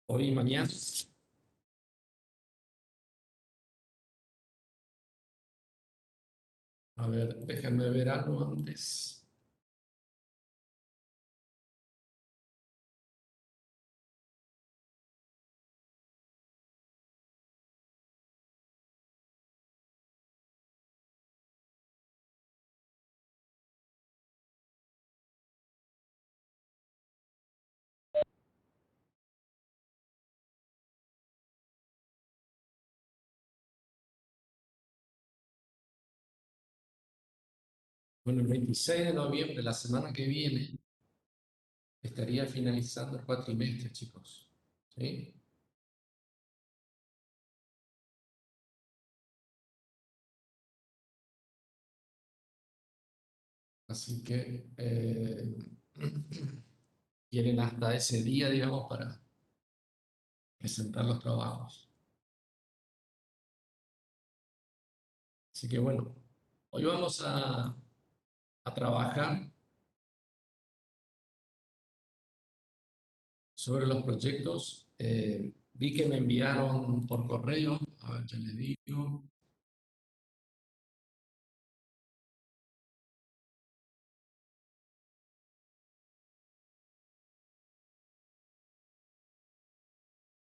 Hoy y mañana. A ver, déjenme ver algo antes. Bueno, el 26 de noviembre, la semana que viene, estaría finalizando el cuatrimestre, chicos. ¿Sí? Así que tienen hasta ese día, digamos, para presentar los trabajos. Así que bueno, hoy vamos a trabajar sobre los proyectos. Vi que me enviaron por correo, a ver, ya les digo.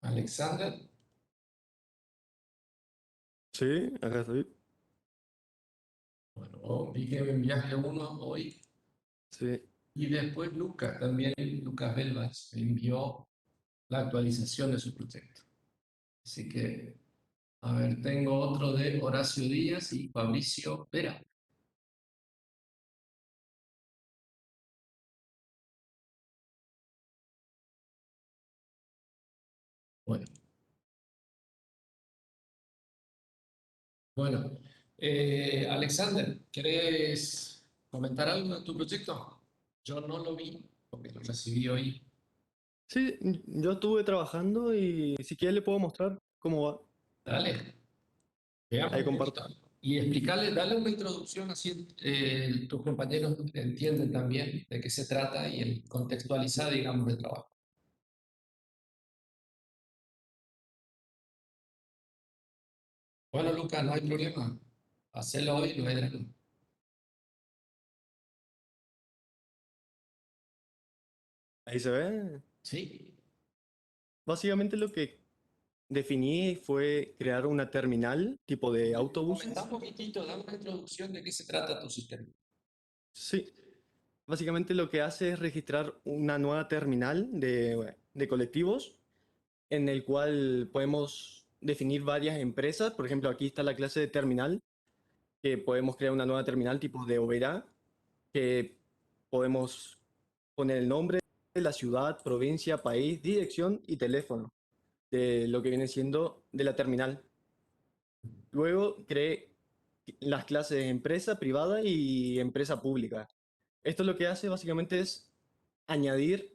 Alexander, Sí, acá estoy. bueno, vi que me enviaste uno hoy. Sí. Y después Lucas, también Lucas Belvas, me envió la actualización de su proyecto. Así que, a ver, tengo otro de Horacio Díaz y Fabricio Vera. Bueno, bueno. Alexander, ¿querés comentar algo de tu proyecto? Yo no lo vi porque lo recibí hoy. Sí, yo estuve trabajando y si quieres le puedo mostrar cómo va. Dale, veamos Ahí un poquito. comparto. Y explicarle, dale una introducción así tus compañeros entienden también de qué se trata y el contextualizar, digamos, el trabajo. Bueno, Lucas, no hay problema. Hacelo hoy, no hay drama. Ahí se ve. Sí. Básicamente lo que definí fue crear una terminal tipo de Comenta autobuses. un poquitito, da una introducción de qué se trata tu sistema. Sí, básicamente lo que hace es registrar una nueva terminal de colectivos en el cual podemos definir varias empresas. Por ejemplo, aquí está la clase de terminal, que podemos crear una nueva terminal tipo de Oberá, que podemos poner el nombre de la ciudad, provincia, país, dirección y teléfono de lo que viene siendo de la terminal. Luego creé las clases de empresa privada y empresa pública. Esto lo que hace básicamente es añadir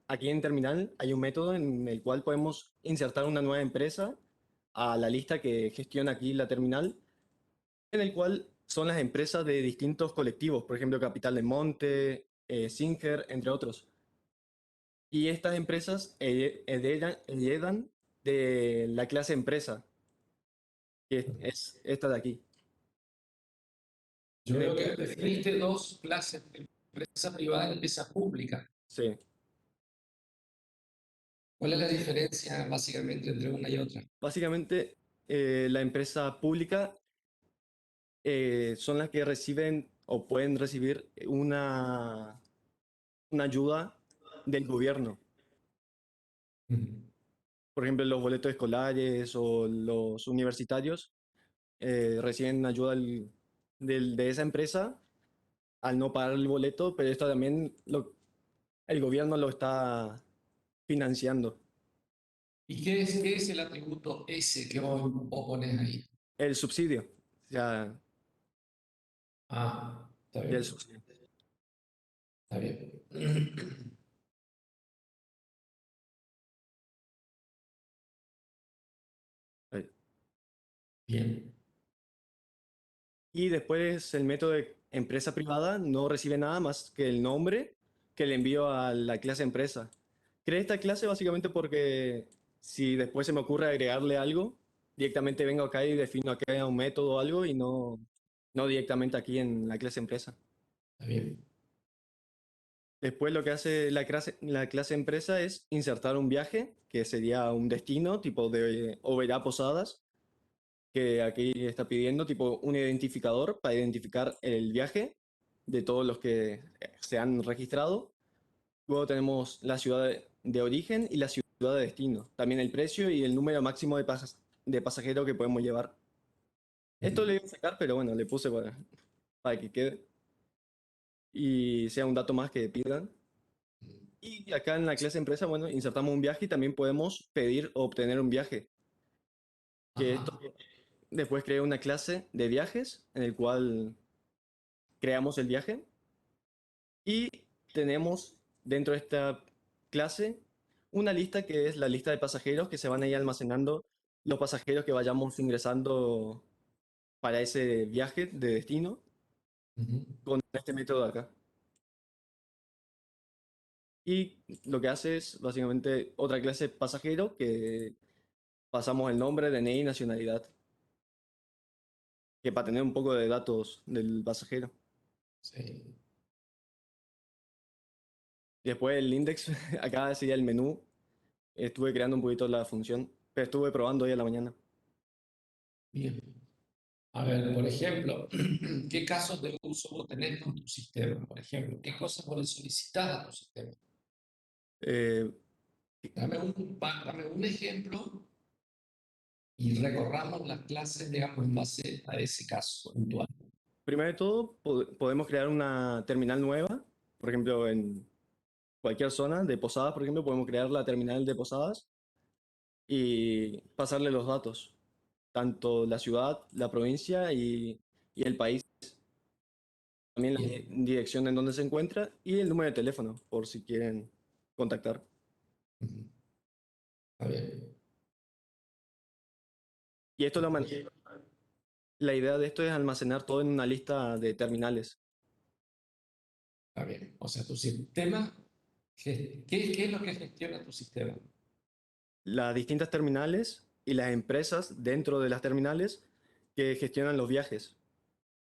aquí en terminal hay un método en el cual podemos insertar una nueva empresa a la lista que gestiona aquí la terminal, en el cual son las empresas de distintos colectivos, por ejemplo Capital de Monte, Singer, entre otros. Y estas empresas heredan de la clase empresa, que es esta de aquí. Yo En veo el que que, definiste dos clases, empresa privada y empresa pública. sí, ¿Cuál es la diferencia básicamente entre una y otra? básicamente la empresa pública son las que reciben o pueden recibir una ayuda del gobierno. Ujú. Por ejemplo, los boletos escolares o los universitarios reciben ayuda de esa empresa al no pagar el boleto, pero esto también el gobierno lo está financiando. ¿Y qué es el atributo S que vos ponés ahí? El subsidio, ya, Ah, está ya el bien, subsidio. está bien. Ahí. Bien. Y después el método de empresa privada no recibe nada más que el nombre que le envío a la clase empresa. Creé esta clase básicamente porque Si después se me ocurre agregarle algo, directamente vengo acá y defino acá un método o algo y no directamente aquí en la clase empresa. Está bien. Después lo que hace la clase empresa es insertar un viaje, que sería un destino, tipo de Oberá Posadas, que aquí está pidiendo, tipo un identificador para identificar el viaje de todos los que se han registrado. Luego tenemos la ciudad de origen y la ciudad de destino. También el precio y el número máximo de pasajeros que podemos llevar. Esto le iba a sacar, pero bueno, le puse para que quede y sea un dato más que pidan. Y acá en la clase empresa, bueno, insertamos un viaje y también podemos pedir o obtener un viaje. Que esto Ajá. después crea una clase de viajes en el cual creamos el viaje y tenemos dentro de esta clase una lista que es la lista de pasajeros que se van a ir almacenando los pasajeros que vayamos ingresando para ese viaje de destino Ujú. con este método de acá. Y lo que hace es básicamente otra clase de pasajero que pasamos el nombre, DNI y nacionalidad, que para tener un poco de datos del pasajero. Sí. Y después el index, acá sería el menú. Estuve creando un poquito la función, pero estuve probando hoy a la mañana. Bien. A ver, por ejemplo, ¿qué casos de uso vos tenés con tu sistema? Por ejemplo, ¿qué cosas vos le solicitás a tu sistema? Eh, Dame un ejemplo y recorramos las clases, digamos, en base a ese caso puntual. Primero de todo, podemos crear una terminal nueva. Por ejemplo, en cualquier zona de Posadas, por ejemplo, podemos crear la terminal de Posadas y pasarle los datos, tanto la ciudad, la provincia y el país. También la Bien. dirección en donde se encuentra y el número de teléfono, por si quieren contactar. Ujú. Está bien. Y esto la idea de esto es almacenar todo en una lista de terminales. Está bien. O sea, tu sistema, ¿qué es lo que gestiona tu sistema? Las distintas terminales y las empresas dentro de las terminales que gestionan los viajes,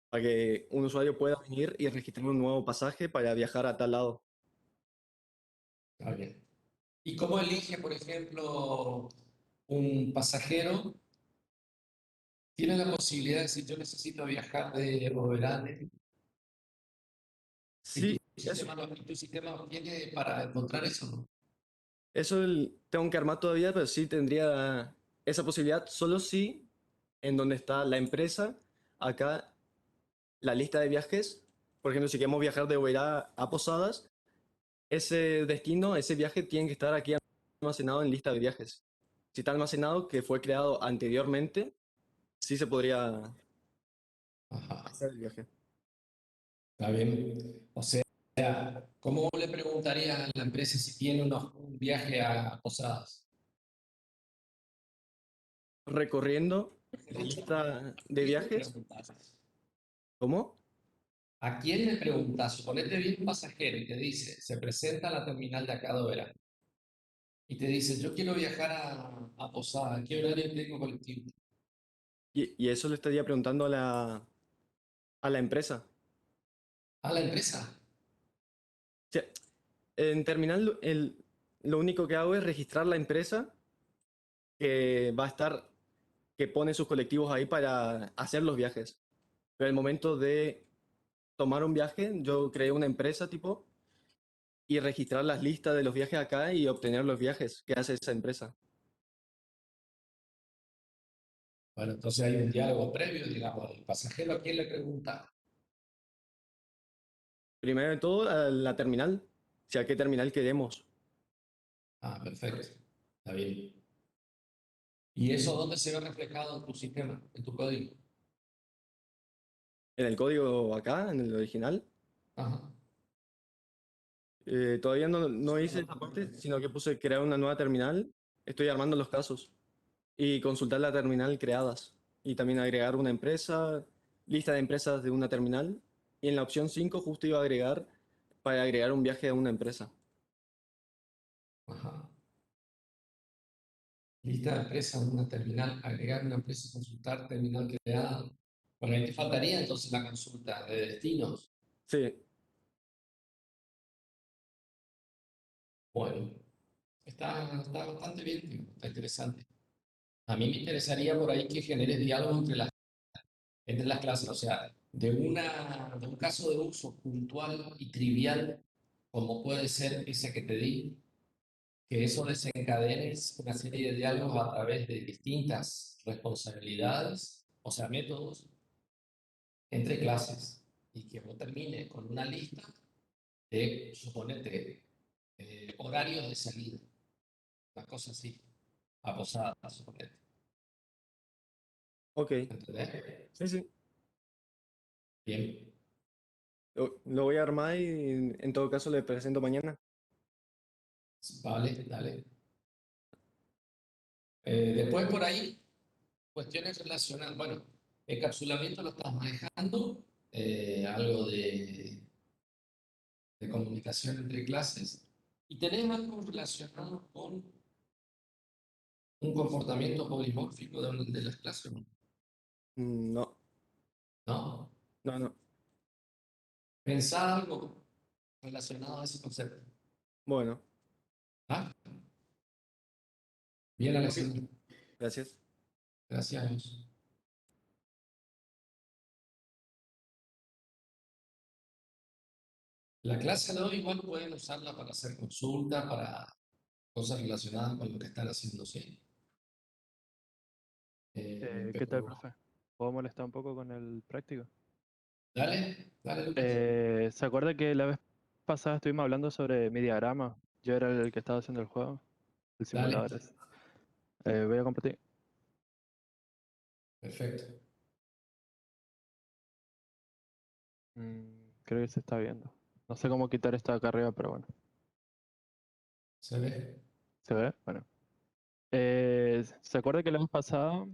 para que un usuario pueda venir y registrar un nuevo pasaje para viajar a tal lado. Está bien. ¿Y cómo elige, por ejemplo, un pasajero? Tiene la posibilidad de decir, yo necesito viajar de Oberane y Sí, y tu sistema tiene para encontrar eso, ¿no? eso tengo que armar todavía, pero sí tendría esa posibilidad solo si en donde está la empresa, acá la lista de viajes, por ejemplo, si queremos viajar de Oberá a Posadas, ese destino, ese viaje tiene que estar aquí almacenado en lista de viajes. Si está almacenado, que fue creado anteriormente, sí se podría Ajá, hacer el viaje. está bien. O sea, ¿cómo le preguntarías a la empresa si tiene un viaje a Posadas? Recorriendo Mejor la dicho, lista ¿a de quién le viajes, preguntas? ¿cómo? ¿A quién le preguntas? Suponete bien un pasajero y te dice, se presenta a la terminal de acá de Oberá y te dice, yo quiero viajar a Posadas, ¿qué horario tengo colectivo? Y eso le estaría preguntando a la empresa. A la empresa. O sea, en terminal, lo único que hago es registrar la empresa que va a estar, que pone sus colectivos ahí para hacer los viajes. Pero el momento de tomar un viaje, yo creé una empresa tipo y registrar las listas de los viajes acá y obtener los viajes que hace esa empresa. Bueno, entonces hay un diálogo previo, digamos, el pasajero a quién le pregunta. Primero de todo, a la terminal, si a qué terminal queremos. Ah, perfecto. Está bien. ¿Y eso dónde se ve reflejado en tu sistema, en tu código? En el código acá, en el original, Ajá. todavía no hice esa parte, sino que puse crear una nueva terminal. Estoy armando los casos y consultar la terminal creadas. Y también agregar una empresa, lista de empresas de una terminal. Y en la opción 5 justo iba a agregar para agregar un viaje a una empresa. Ajá. Lista de empresas, una terminal, agregar una empresa, consultar, terminal creada. Bueno, ahí te faltaría entonces la consulta de destinos. Sí, Bueno, está bastante bien, tío, está interesante. A mí me interesaría por ahí que generes diálogo entre las clases, o sea, de un caso de uso puntual y trivial, como puede ser ese que te di, que eso desencadene una serie de diálogos a través de distintas responsabilidades, o sea, métodos entre clases, y que vos termine con una lista de, suponete, horarios de salida, una cosa así, a posada, suponete. ok. ¿Entendés? Sí, sí. Bien, Lo voy a armar y en todo caso le presento mañana. vale, dale. Después por ahí, cuestiones relacionadas, bueno, encapsulamiento lo estás manejando, algo de comunicación entre clases, y tenés algo relacionado con un comportamiento polimórfico de las clases, No, ¿no? no, no. Pensá algo relacionado a ese concepto. Bueno, ¿Ah? Bien, ok. Alexander. Gracias. Gracias a Dios. La clase de hoy igual pueden usarla para hacer consulta, para cosas relacionadas con lo que están haciendo, ¿sí? ¿Qué tal, Pero profe? ¿Puedo molestar un poco con el práctico? dale, dale, Lucas. ¿Se acuerda que la vez pasada estuvimos hablando sobre mi diagrama? Yo era el que estaba haciendo el juego, el Dale. simulador ese. Voy a compartir. Perfecto. Creo que se está viendo. No sé cómo quitar esto de acá arriba, pero bueno. ¿Se ve? ¿Se ve? Bueno. ¿Se acuerda que la vez pasada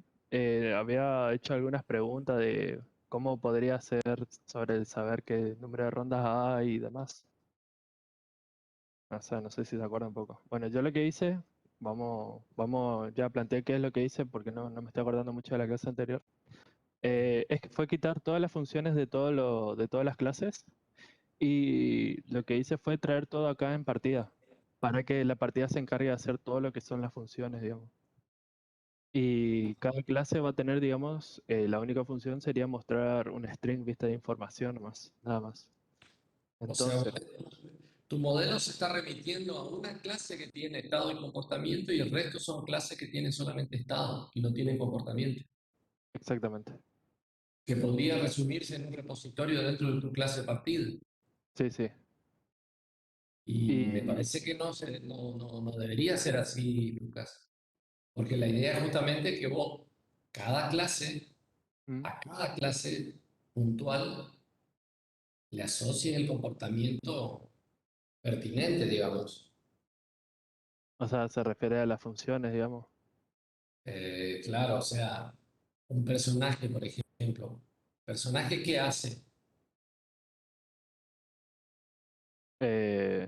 había hecho algunas preguntas de cómo podría ser sobre el saber qué número de rondas hay y demás? O sea, no sé si se acuerda un poco. Bueno, yo lo que hice, ya planteé qué es lo que hice porque no me estoy acordando mucho de la clase anterior. Es que fue quitar todas las funciones de todas las clases y lo que hice fue traer todo acá en partida para que la partida se encargue de hacer todo lo que son las funciones, digamos. Y cada clase va a tener, digamos, la única función sería mostrar un string vista de información nomás, nada más. O sea, Entonces, tu modelo se está remitiendo a una clase que tiene estado y comportamiento y el resto son clases que tienen solamente estado y no tienen comportamiento, exactamente. que podría resumirse en un repositorio dentro de tu clase partida. Sí, sí. Y me Y parece que no debería ser así, Lucas, porque la idea es justamente que vos, cada clase, mm, a cada clase puntual, le asocies el comportamiento pertinente, digamos. o sea, se refiere a las funciones, digamos. Claro, o sea, un personaje, por ejemplo, personaje que hace, Eh,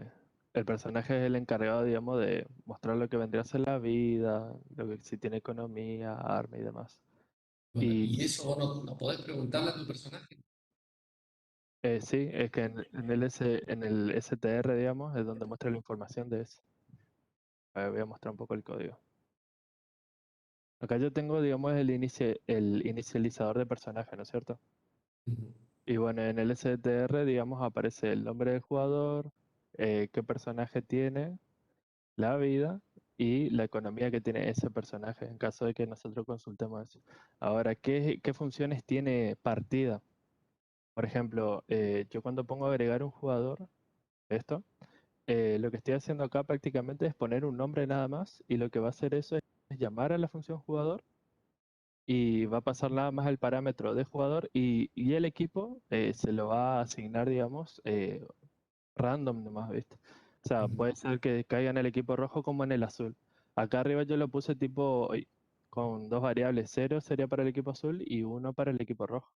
el personaje es el encargado, digamos, de mostrar lo que vendría a ser la vida, si tiene economía, arma y demás. bueno, Y y eso vos no podés preguntarle a tu personaje. sí, es que en el STR, digamos, es donde muestra la información de eso. A ver, voy a mostrar un poco el código. Acá yo tengo, digamos, el inicializador de personaje, ¿no es cierto? Ujú. Y bueno, en el STR, digamos, aparece el nombre del jugador, qué personaje tiene, la vida y la economía que tiene ese personaje en caso de que nosotros consultemos eso. Ahora, ¿qué funciones tiene partida? Por ejemplo, yo cuando pongo agregar un jugador, esto, lo que estoy haciendo acá prácticamente es poner un nombre nada más y lo que va a hacer eso es llamar a la función jugador y va a pasar nada más el parámetro de jugador y el equipo se lo va a asignar, digamos, random nomás, ¿viste? O sea, Ujú. puede ser que caiga en el equipo rojo como en el azul. Acá arriba yo lo puse tipo con dos variables, cero sería para el equipo azul y uno para el equipo rojo.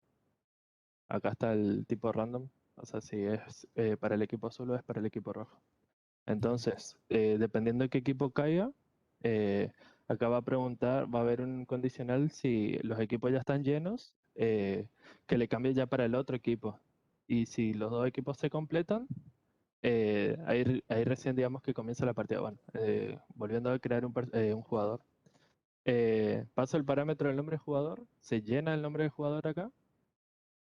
Acá está el tipo random, o sea, si es para el equipo azul o es para el equipo rojo. Entonces, dependiendo de qué equipo caiga, eh, acá va a preguntar, va a haber un condicional si los equipos ya están llenos, que le cambie ya para el otro equipo. Y si los dos equipos se completan, ahí recién digamos que comienza la partida. Bueno, volviendo a crear un jugador. Paso el parámetro del nombre del jugador, se llena el nombre del jugador acá.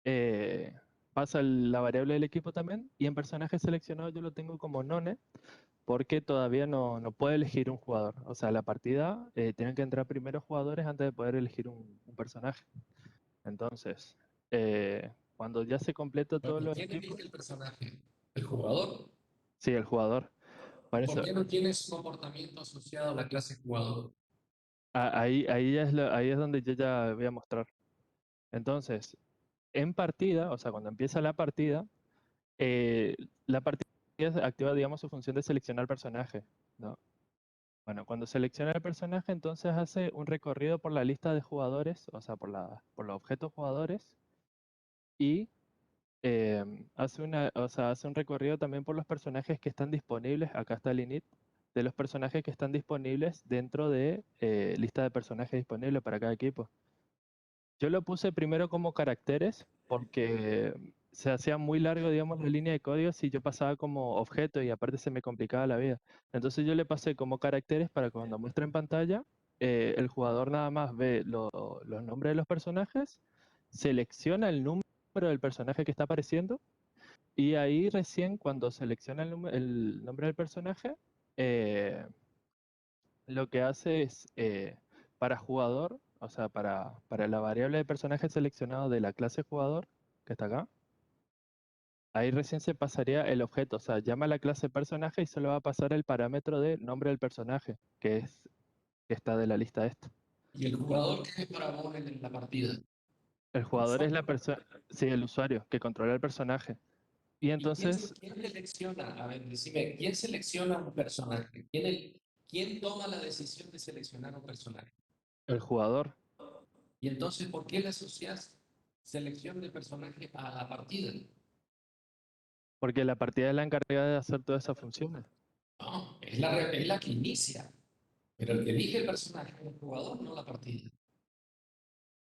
eh, Pasa la variable del equipo también, y en personaje seleccionado yo lo tengo como none, porque todavía no puedo elegir un jugador. O sea, la partida tienen que entrar primero jugadores antes de poder elegir un personaje. Entonces, cuando ya se completa todos Pero los ¿quién equipos, elige el personaje? ¿El jugador? sí, el jugador. ¿Y Por por eso, qué no tienes comportamiento asociado a la clase jugador? ahí es donde yo ya voy a mostrar. Entonces, en partida, o sea, cuando empieza eh, la partida activa, digamos, su función de seleccionar personaje, ¿no? Bueno, cuando selecciona el personaje, entonces hace un recorrido por la lista de jugadores, o sea, por los objetos jugadores, y o sea, hace un recorrido también por los personajes que están disponibles. Acá está el init de los personajes que están disponibles dentro de lista de personajes disponibles para cada equipo. Yo lo puse primero como caracteres porque se hacía muy largo, digamos, la línea de código si yo pasaba como objeto, y aparte se me complicaba la vida. Entonces yo le pasé como caracteres para que cuando muestre en pantalla, el jugador nada más ve los nombres de los personajes, selecciona el número del personaje que está apareciendo, y ahí recién cuando selecciona el nombre del personaje, eh, lo que hace es, para jugador, o sea, para la variable de personaje seleccionado de la clase jugador, que está acá, ahí recién se pasaría el objeto. O sea, llama a la clase personaje y solo va a pasar el parámetro de nombre del personaje, que está de la lista esta. ¿Y el jugador qué es para vos en la partida? El jugador es la persona, sí, el usuario, que controla el personaje. Y ¿Y entonces, quién selecciona? A ver, decime, ¿quién selecciona un personaje? ¿Quién toma la decisión de seleccionar un personaje? el jugador, Y entonces, ¿por qué le asocias selección de personaje a la partida? porque la partida es la encargada de hacer todas esas funciones. No, es la que inicia, pero el que elige el personaje es el jugador, no la partida.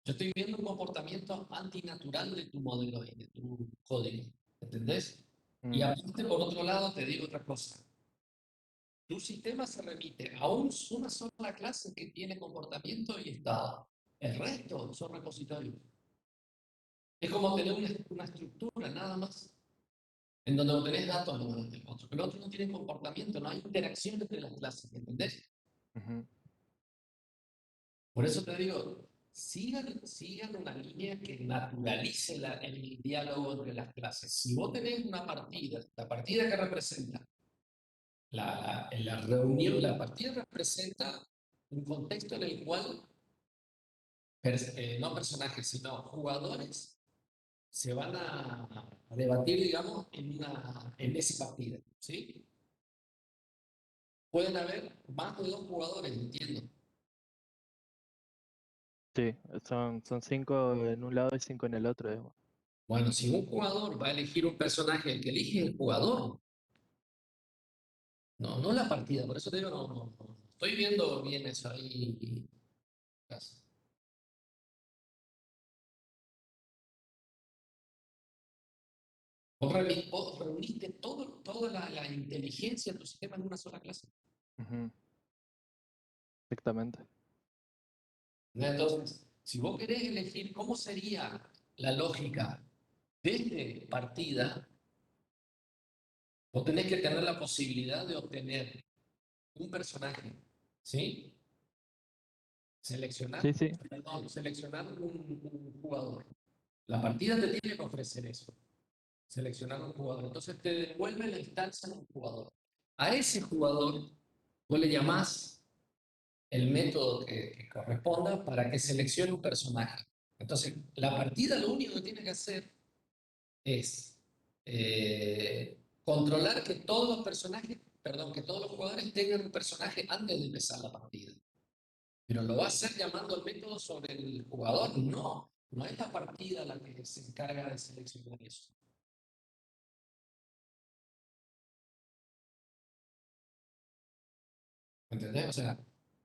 Yo estoy viendo un comportamiento antinatural de tu modelo y de tu código, ¿entendés? Y Mm, aparte, por otro lado, te digo otra cosa. Tu sistema se remite a una sola clase que tiene comportamiento y estado. El resto son repositorios. Es como tener una estructura, nada más, en donde obtenés datos uno del otro. El otro no tiene comportamiento, no hay interacción entre las clases, ¿entendés? ujú. Por eso te digo, sigan una línea que naturalice el diálogo entre las clases. Si vos tenés una partida, la partida que representa la reunión, la partida representa un contexto en el cual no personajes, sino jugadores se van a debatir, digamos, en esa partida, ¿sí? Pueden haber más de dos jugadores, entiendo. Sí, son 5 en un lado y 5 en el otro, digamos. Bueno, si un jugador va a elegir un personaje, el que elige es el jugador, no la partida. Por eso te digo, no. Estoy viendo bien eso ahí. Vos reuniste toda la inteligencia de tu sistema en una sola clase. Ujú, exactamente. Entonces, si vos querés elegir cómo sería la lógica desde partida, vos tenés que tener la posibilidad de obtener un personaje, ¿sí? Sí, sí. Seleccionar un jugador. La partida te tiene que ofrecer eso, seleccionar un jugador. Entonces te devuelve la instancia de un jugador. A ese jugador vos le llamás el método que corresponda para que seleccione un personaje. Entonces, la partida lo único que tiene que hacer es controlar que todos los personajes, perdón, que todos los jugadores tengan un personaje antes de empezar la partida. Pero lo va a hacer llamando al método sobre el jugador. No es la partida la que se encarga de seleccionar eso. ¿Entendés? O sea,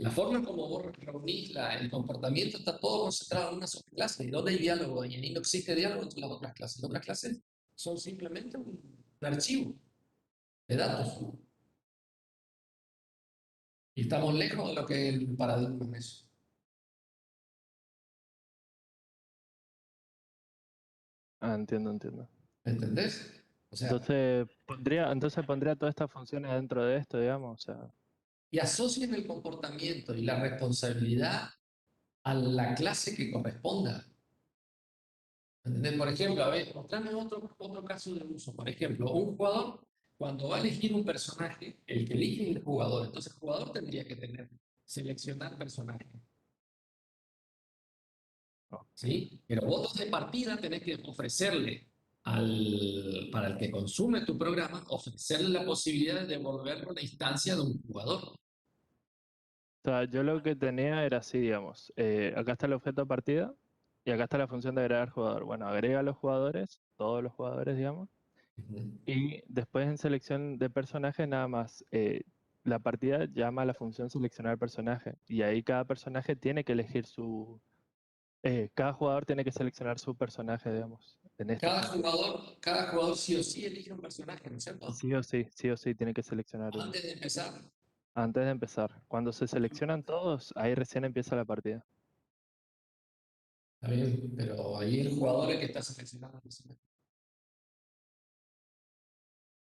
La forma como vos reunís el comportamiento está todo concentrado en una sola clase. ¿Y dónde hay diálogo? Y ahí no existe diálogo entre las otras clases. Las otras clases son simplemente un archivo de datos. Y estamos lejos de lo que es el paradigma en eso. Ah, entiendo, entiendo. ¿Entendés? O sea, Entonces pondría todas estas funciones dentro de esto, digamos. O sea, y asocien el comportamiento y la responsabilidad a la clase que corresponda. ¿Entendés? Por ejemplo, a ver, mostrame otro caso de uso. Por ejemplo, un jugador, cuando va a elegir un personaje, el que elige es el jugador. Entonces, el jugador tendría que seleccionar personaje. oh, ¿Sí? Pero votos de partida tenés que ofrecerle para el que consume tu programa, ofrecerle la posibilidad de devolverle una instancia de un jugador. o sea, yo lo que tenía era así, digamos. Acá está el objeto partida y acá está la función de agregar jugador. Bueno, agrega a los jugadores, todos los jugadores, digamos. Y después en selección de personajes, nada más. La partida llama a la función seleccionar personaje. Y ahí cada personaje tiene que elegir cada jugador tiene que seleccionar su personaje, digamos, en esta función. Cada jugador sí o sí elige un personaje, ¿no es cierto? Sí o sí, tiene que seleccionar uno. Antes de empezar. Antes de empezar. Cuando se seleccionan todos, ahí recién empieza la partida. Está bien, pero ahí el jugador es el que está seleccionando el personaje.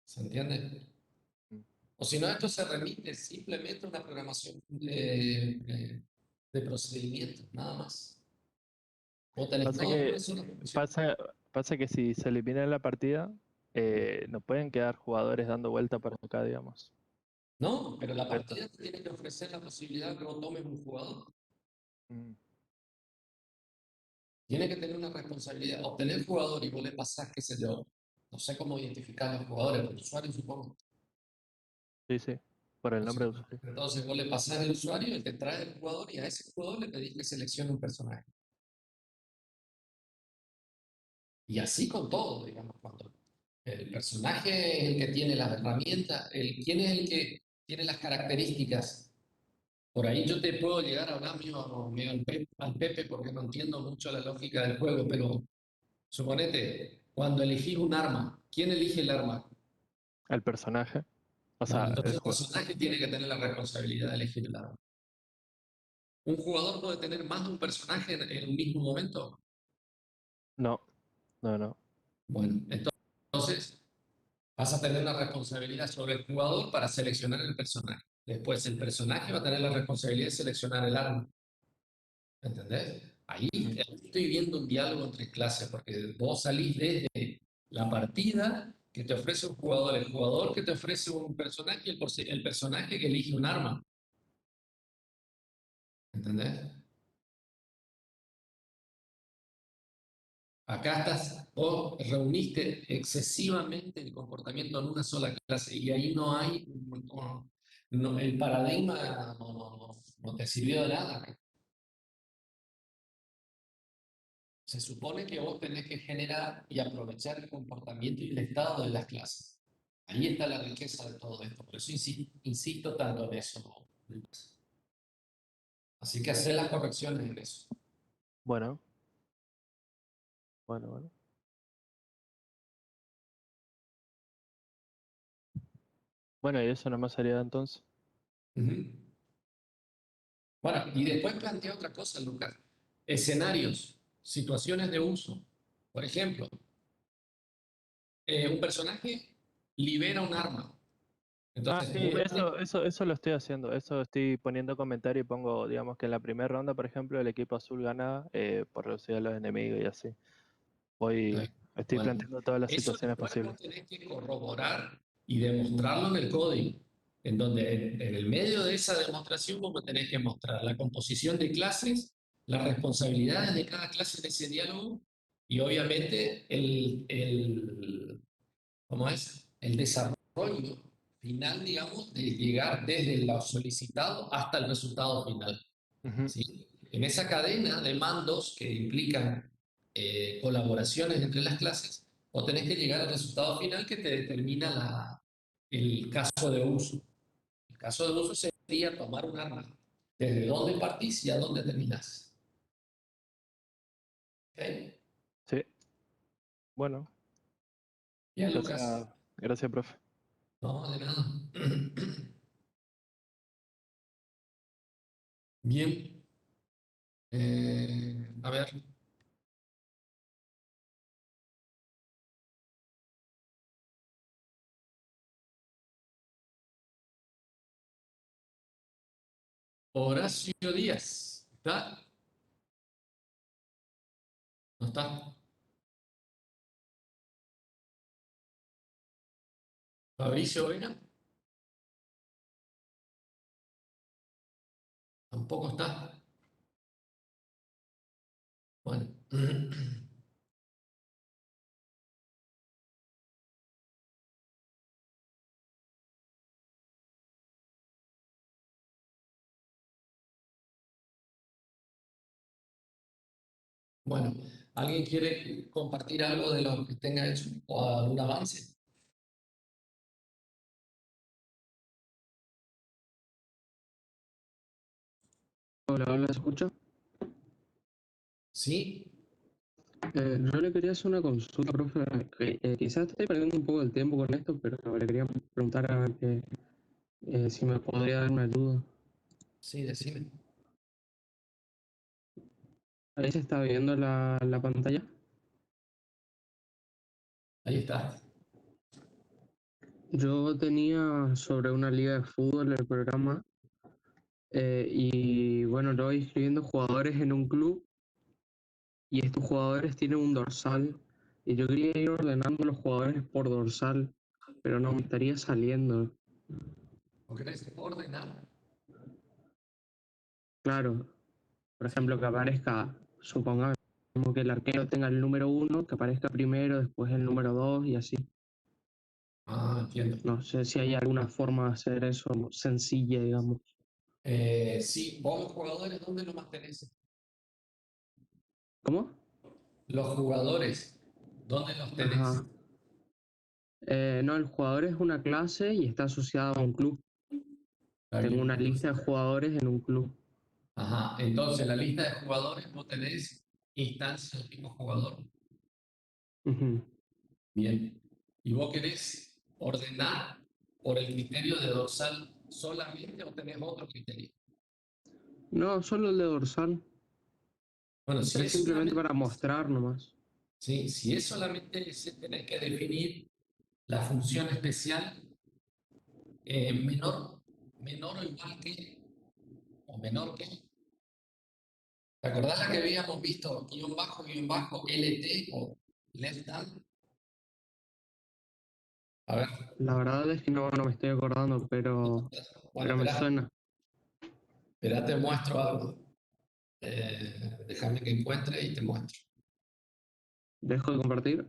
¿Se entiende? Mm. O si no, esto se remite simplemente a una programación de procedimientos, nada más. O tenés Pasa toda una que, sola función. pasa que si se elimina la partida, no pueden quedar jugadores dando vuelta para acá, digamos. No, pero la Pero- partida te tiene que ofrecer la posibilidad de que vos tomes un jugador. mm, Tiene que tener una responsabilidad. Obtener el jugador y vos le pasás, qué sé yo. No sé cómo identificar a los jugadores, por usuario supongo. sí, sí, por el nombre de usuario. Entonces vos le pasás el usuario, él te trae el jugador y a ese jugador le pedís que seleccione un personaje. Y así con todo, digamos, cuando el personaje es el que tiene las herramientas, quién es el que tiene las características. Por ahí yo te puedo llegar a hablar mío al Pepe porque no entiendo mucho la lógica del juego, pero suponete, cuando elegís un arma, ¿quién elige el arma? El personaje, o Bueno, sea, entonces el personaje tiene que tener la responsabilidad de elegir el arma. ¿Un jugador puede tener más de un personaje en un mismo momento? no, no, no. Bueno, entonces vas a tener la responsabilidad sobre el jugador para seleccionar el personaje. Después el personaje va a tener la responsabilidad de seleccionar el arma. ¿Entendés? Ahí Mm. estoy viendo un diálogo entre clases, porque vos salís desde la partida que te ofrece un jugador, el jugador que te ofrece un personaje y el personaje que elige un arma. ¿Entendés? Acá vos reuniste excesivamente el comportamiento en una sola clase y ahí no hay, el paradigma no te sirvió de nada. Se supone que vos tenés que generar y aprovechar el comportamiento y el estado de las clases. Ahí está la riqueza de todo esto. Por eso insisto tanto en eso, ¿no? Así que hacer las correcciones en eso. Bueno, bueno, bueno. Bueno, y eso nomás sería entonces. Ujú. Bueno, y después plantea otra cosa, Lucas. Escenarios, situaciones de uso. Por ejemplo, un personaje libera un arma. Ah, Entonces, sí, eso lo estoy haciendo. Eso estoy poniendo comentario y pongo, digamos, que en la primera ronda, por ejemplo, el equipo azul gana por reducir a los enemigos y así. Estoy bueno, planteando todas las eso situaciones después posibles. vos tenés que corroborar y demostrarlo en el código, en donde en el medio de esa demostración vos me tenés que mostrar la composición de clases, las responsabilidades de cada clase en ese diálogo y obviamente ¿cómo es? El desarrollo final, digamos, de llegar desde lo solicitado hasta el resultado final. Ujú. ¿Sí? En esa cadena de mandos que implican colaboraciones entre las clases, o tenés que llegar al resultado final que te determina el caso de uso. El caso de uso sería tomar un arma. desde dónde partís y a dónde terminás. ¿Ok? Sí, bueno, Bien, Lucas. gracias, profe. No, de nada. Bien. A ver. Horacio Díaz. ¿Está? ¿No está? Fabricio Vega. Tampoco está. Bueno. Bueno, ¿alguien quiere compartir algo de lo que tenga hecho o algún avance? Hola, hola, ¿se escucha? Sí, Yo le quería hacer una consulta, profe, que quizás estoy perdiendo un poco el tiempo con esto, pero le quería preguntar a ver si me podría dar una ayuda. sí, decime. Ahí se está viendo la pantalla. Ahí está. Yo tenía sobre una liga de fútbol el programa y bueno, yo voy inscribiendo jugadores en un club y estos jugadores tienen un dorsal y yo quería ir ordenando los jugadores por dorsal, pero no me estaría saliendo. ¿O querés ordenar? Claro, por Sí. ejemplo, que aparezca, supongamos que el arquero tenga el número uno, que aparezca primero, después el número dos y así. Ah, entiendo. No sé si hay alguna forma de hacer eso sencilla, digamos. Sí, vos los jugadores, ¿dónde los mantenés? ¿Cómo? Los jugadores, ¿dónde los tenés? Ajá. No, el jugador es una clase y está asociado a un club. Está Tengo bien. una lista de jugadores en un club. Ajá, entonces la lista de jugadores, vos tenés instancias del mismo jugador. Ujú. Bien. ¿Y vos querés ordenar por el criterio de dorsal solamente o tenés otro criterio? No, solo el de dorsal. Bueno, si Es es simplemente solamente, para mostrar nomás. sí, si es solamente ese, tenés que definir la función especial menor o igual que, o menor que. ¿Te acordás la que habíamos visto? Guión bajo, LT o left hand. A ver, La verdad es que no me estoy acordando, bueno, pero me suena. espera, te muestro algo. Déjame que encuentre y te muestro. ¿Dejo de compartir?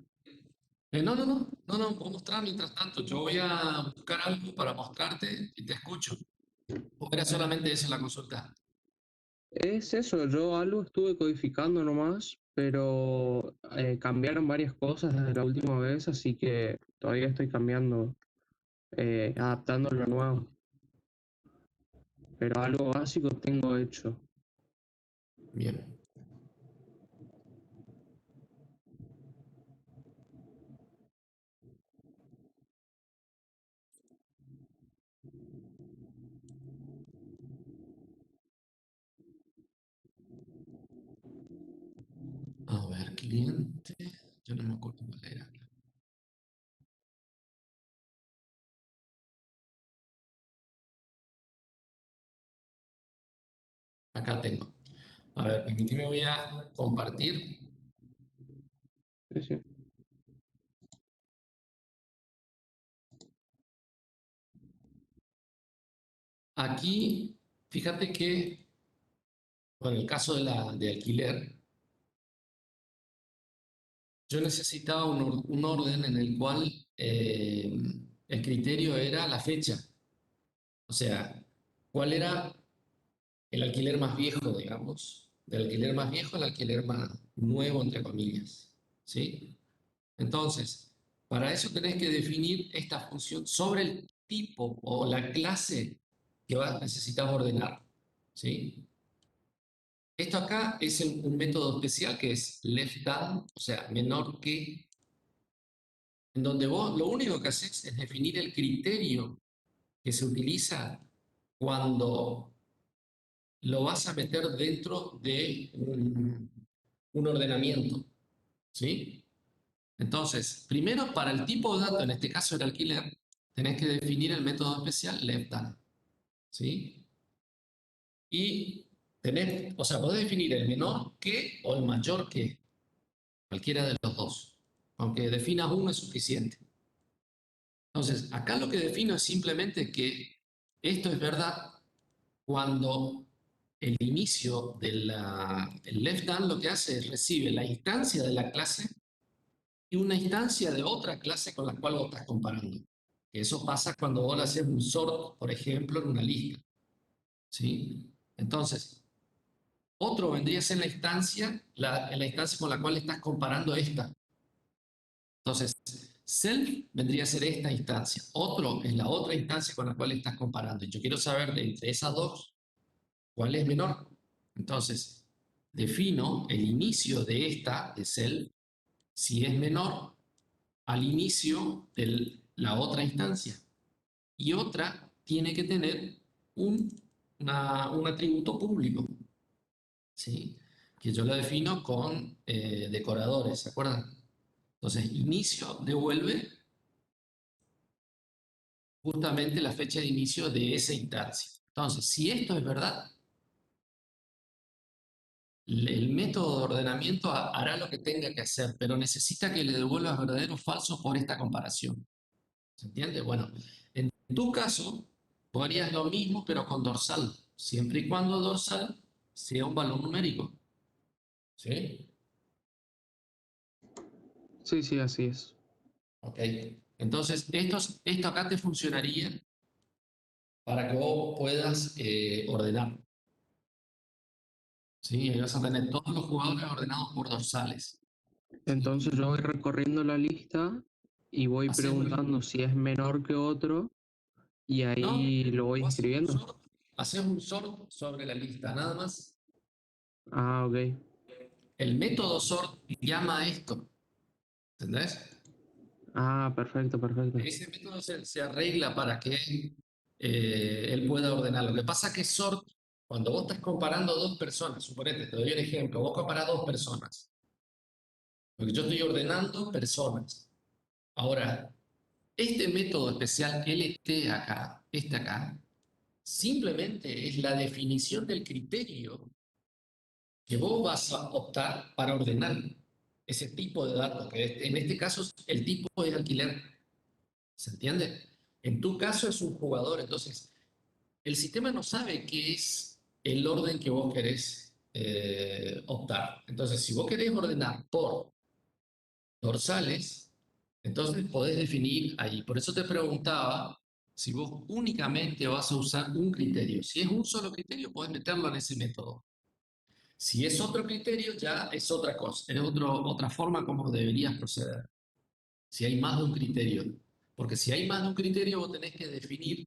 No, puedo mostrar mientras tanto. Yo voy a buscar algo para mostrarte y te escucho. ¿O era solamente eso la consulta? Es eso, yo algo estuve codificando nomás, pero cambiaron varias cosas desde la última vez, así que todavía estoy cambiando, adaptando lo nuevo. Pero algo básico tengo hecho. Bien. A ver, cliente. Yo no me acuerdo cuál era. Acá tengo. A ver, permíteme, voy a compartir. Sí, sí. Aquí, fíjate que, bueno, en el caso de alquiler, yo necesitaba un orden en el cual el criterio era la fecha. O sea, ¿cuál era el alquiler más viejo, digamos? Del alquiler más viejo al alquiler más nuevo, entre comillas. ¿Sí? Entonces, para eso tenés que definir esta función sobre el tipo o la clase que necesitas ordenar. ¿sí? Esto acá es un método especial que es left down, o sea, menor que, en donde vos lo único que haces es definir el criterio que se utiliza cuando lo vas a meter dentro de un ordenamiento, ¿sí? Entonces, primero para el tipo de dato, en este caso el alquiler, tenés que definir el método especial left down, ¿sí? Y tenés, o sea, podés definir el menor que o el mayor que, cualquiera de los dos. Aunque definas uno es suficiente. Entonces, acá lo que defino es simplemente que esto es verdad cuando el inicio del el left down lo que hace es recibe la instancia de la clase y una instancia de otra clase con la cual vos estás comparando. Eso pasa cuando vos haces un sort, por ejemplo, en una lista. ¿Sí? Entonces, otro vendría a ser la instancia con la cual estás comparando esta. Entonces, self vendría a ser esta instancia. Otro es la otra instancia con la cual estás comparando. Y yo quiero saber de entre esas dos, ¿cuál es menor? Entonces, defino el inicio de esta, de self, si es menor al inicio de la otra instancia. Y otra tiene que tener un atributo público, ¿sí? Que yo lo defino con decoradores, ¿se acuerdan? Entonces, inicio devuelve justamente la fecha de inicio de esa instancia. Entonces, si esto es verdad, el método de ordenamiento hará lo que tenga que hacer, pero necesita que le devuelvas verdadero o falso por esta comparación. ¿Se entiende? Bueno, en tu caso, tú harías lo mismo, pero con dorsal, siempre y cuando dorsal sea un valor numérico. ¿Sí? Sí, sí, así es. Ok. Entonces, esto acá te funcionaría para que vos puedas ordenar. ¿Sí? Ahí vas a tener todos los jugadores ordenados por dorsales. ¿Sí? Entonces yo voy recorriendo la lista y voy Haces preguntando si es menor que otro y no, ahí lo voy vos escribiendo. haces un sort sobre la lista, nada más. Ah, ok. El método sort llama a esto, ¿entendés? Ah, perfecto, perfecto. Ese método se arregla para que él pueda ordenar. Lo que pasa es que sort, cuando vos estás comparando dos personas, suponete, te doy un ejemplo, vos comparás dos personas, porque yo estoy ordenando personas. Ahora, este método especial LT acá, este acá, simplemente es la definición del criterio que vos vas a optar para ordenar ese tipo de datos, que en este caso el tipo es alquiler. ¿Se entiende? En tu caso es un jugador, entonces el sistema no sabe qué es el orden que vos querés optar. Entonces, si vos querés ordenar por dorsales, entonces podés definir ahí. Por eso te preguntaba si vos únicamente vas a usar un criterio. Si es un solo criterio, podés meterlo en ese método. Si es otro criterio, ya es otra cosa, es otra forma como deberías proceder. Si hay más de un criterio. Porque si hay más de un criterio, vos tenés que definir,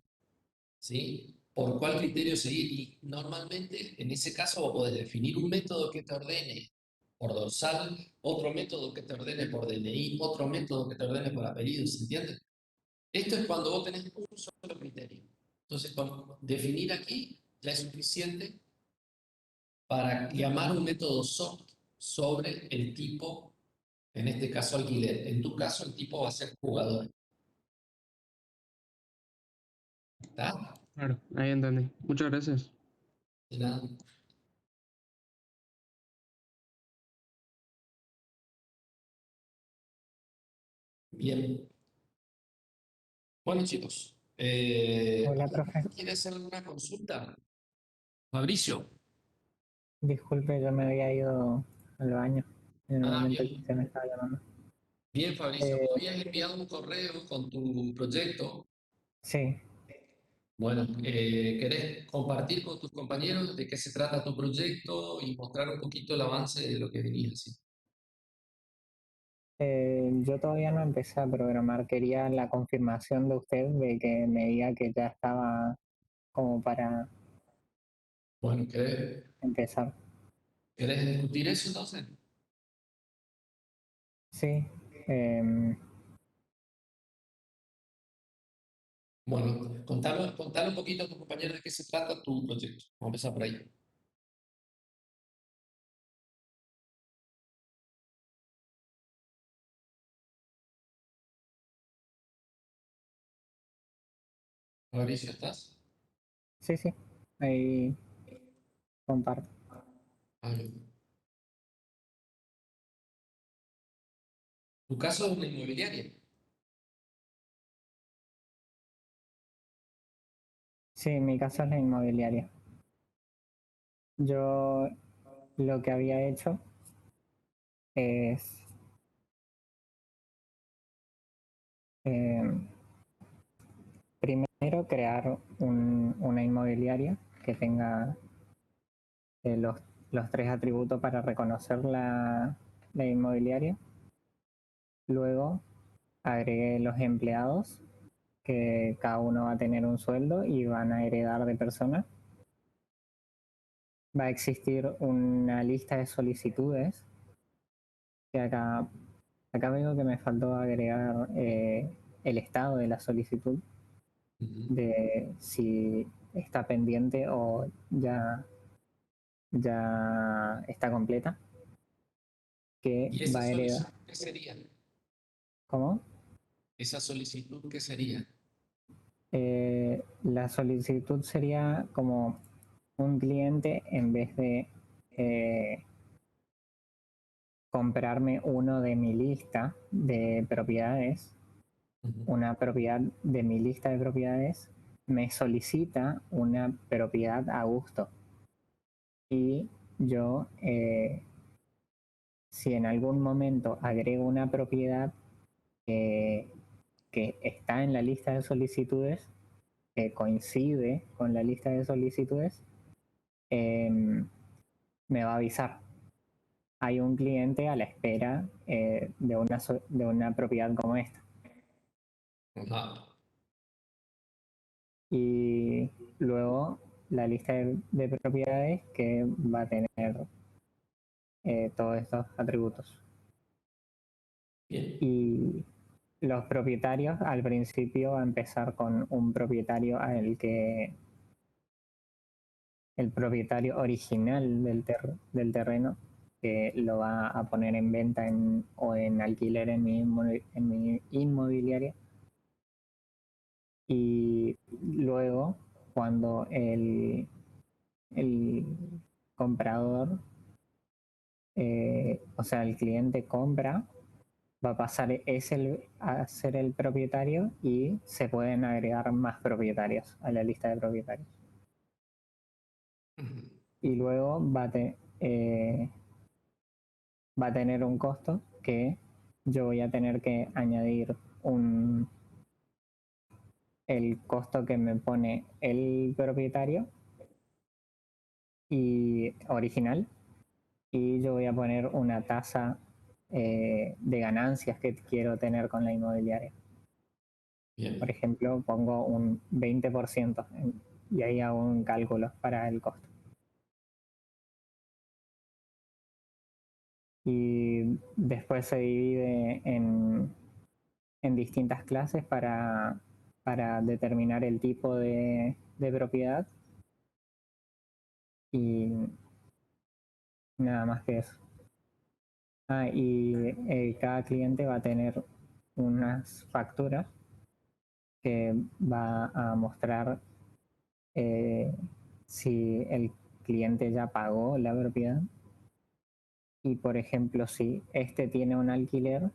¿sí? Por cuál criterio seguir. Y normalmente, en ese caso, vos podés definir un método que te ordene por dorsal, otro método que te ordene por DNI, otro método que te ordene por apellido, ¿se entiende? Esto es cuando vos tenés un solo criterio. Entonces, con definir aquí ya es suficiente para llamar un método sort sobre el tipo, en este caso alquiler. En tu caso, el tipo va a ser jugador. ¿Está? Claro, ahí entendí. Muchas gracias. De nada. Bien. Bueno, chicos, Hola, profe. ¿quieres hacer alguna consulta? Fabricio. Disculpe, yo me había ido al baño en el Ah, momento que bien. usted me estaba llamando. Bien, Fabricio. Eh, ¿Me habías enviado un correo con tu proyecto? sí, Bueno, ¿querés compartir con tus compañeros de qué se trata tu proyecto y mostrar un poquito el avance de lo que venías haciendo? yo todavía no empecé a programar. Quería la confirmación de usted de que me diga que ya estaba como para Bueno, empezar. ¿querés discutir eso entonces? Sí. em, Bueno, contale un poquito a tu compañero de qué se trata tu proyecto. Vamos a empezar por ahí. Mauricio, ¿estás? sí, sí. Ahí comparto. Ah, tu caso es una inmobiliaria. Sí, en mi caso es la inmobiliaria. Yo lo que había hecho es em, primero crear una inmobiliaria que tenga eh, los, los tres atributos para reconocer la inmobiliaria. Luego agregué los empleados, que cada uno va a tener un sueldo y van a heredar de personas. Va a existir una lista de solicitudes, que acá veo que me faltó agregar el estado de la solicitud, Ujú. de si está pendiente o ya está completa, que ¿Y esa va a heredar. solicitud qué sería? ¿Cómo? ¿Esa solicitud qué sería? La solicitud sería como un cliente, en vez de eh, comprarme uno de mi lista de propiedades, Ujú. una propiedad de mi lista de propiedades, me solicita una propiedad a gusto. Y yo, si en algún momento agrego una propiedad eh, que está en la lista de solicitudes, que coincide con la lista de solicitudes, me va a avisar. Hay un cliente a la espera de una propiedad como esta. Ajá. Y luego la lista de propiedades que va a tener todos estos atributos. Bien. Y los propietarios al principio va a empezar con un propietario el propietario original del terreno, que lo va a poner en venta o en alquiler en mi inmobiliaria. Y luego, cuando el comprador, o sea, el cliente compra, va a pasar a ser el propietario y se pueden agregar más propietarios a la lista de propietarios. Ujú. Y luego va a tener un costo que yo voy a tener que añadir el costo que me pone el propietario y original, y yo voy a poner una tasa de ganancias que quiero tener con la inmobiliaria. Por Bien. ejemplo, pongo un 20% y ahí hago un cálculo para el costo. Y después se divide en distintas clases para determinar el tipo de propiedad, y nada más que eso. Y cada cliente va a tener unas facturas que va a mostrar eh, si el cliente ya pagó la propiedad. Y por ejemplo, si este tiene un alquiler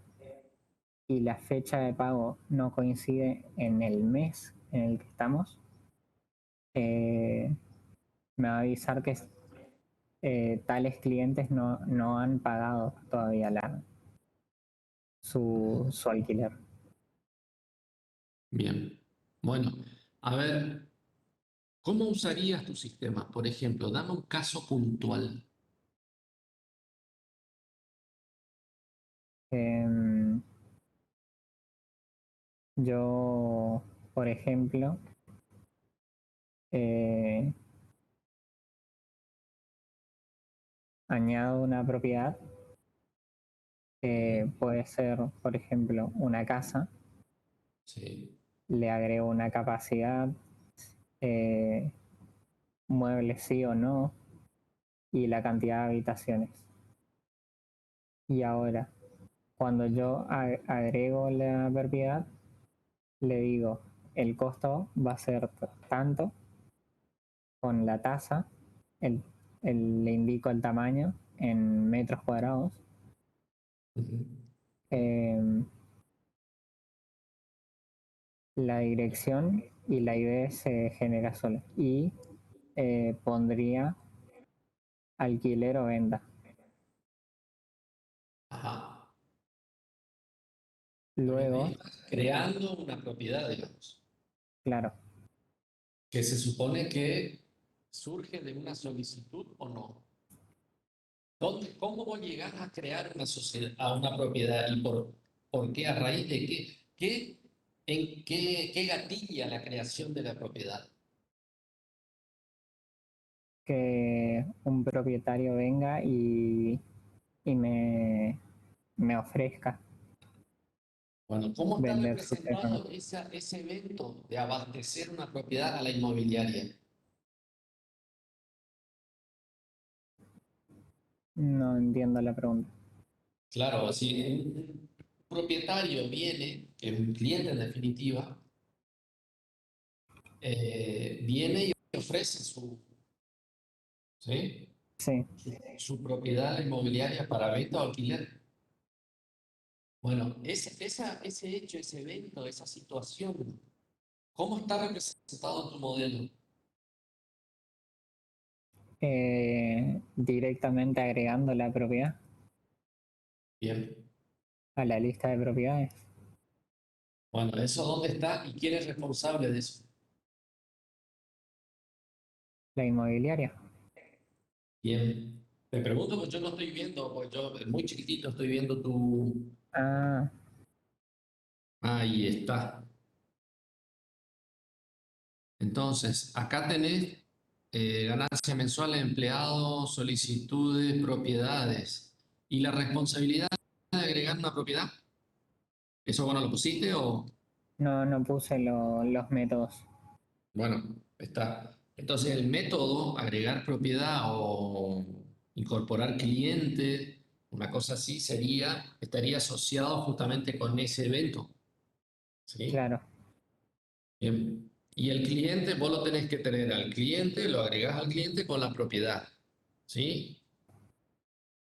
y la fecha de pago no coincide en el mes en el que estamos, eh, me va a avisar que tales clientes no han pagado todavía su alquiler. Bien. Bueno, a ver, ¿cómo usarías tu sistema? Por ejemplo, dame un caso puntual. Em, yo, por ejemplo, eh, añado una propiedad que puede ser, por ejemplo, una casa, Sí. le agrego una capacidad, eh, muebles sí o no, y la cantidad de habitaciones. Y ahora, cuando yo agrego la propiedad, le digo, el costo va a ser tanto con la tasa, el, le indico el tamaño en metros cuadrados. Ujú. La dirección y la ID se genera sola. Y pondría alquiler o venta. Ajá. Luego, Ahí vas creando una propiedad, digamos, claro, que se supone que surge de una solicitud o no. ¿Cómo vos llegás a crear una sociedad, a una propiedad y por qué, a raíz de qué gatilla la creación de la propiedad? que un propietario venga y me ofrezca Bueno, ¿cómo está vender su terreno. representado ese evento de abastecer una propiedad a la inmobiliaria? No entiendo la pregunta. Claro, si un propietario viene, que es un cliente en definitiva, viene y ofrece ¿sí? Sí, su propiedad inmobiliaria para venta o alquiler. Bueno, ese hecho, ese evento, esa situación, ¿cómo está representado en tu modelo? directamente agregando la propiedad Bien. a la lista de propiedades. Bueno, ¿eso dónde está y quién es responsable de eso? La inmobiliaria. Bien. Te pregunto, pues yo no estoy viendo, pues yo muy chiquitito estoy viendo tu... Ah, Ahí está. Entonces, acá tenés ganancia mensual, empleados, solicitudes, propiedades. ¿Y la responsabilidad de agregar una propiedad? ¿Eso bueno lo pusiste o...? no puse los métodos. Bueno, está. Entonces, el método, agregar propiedad o incorporar cliente, una cosa así, estaría asociado justamente con ese evento. ¿Sí? Claro, Bien. Y el cliente, vos lo tenés que tener al cliente, lo agregás al cliente con la propiedad. ¿Sí?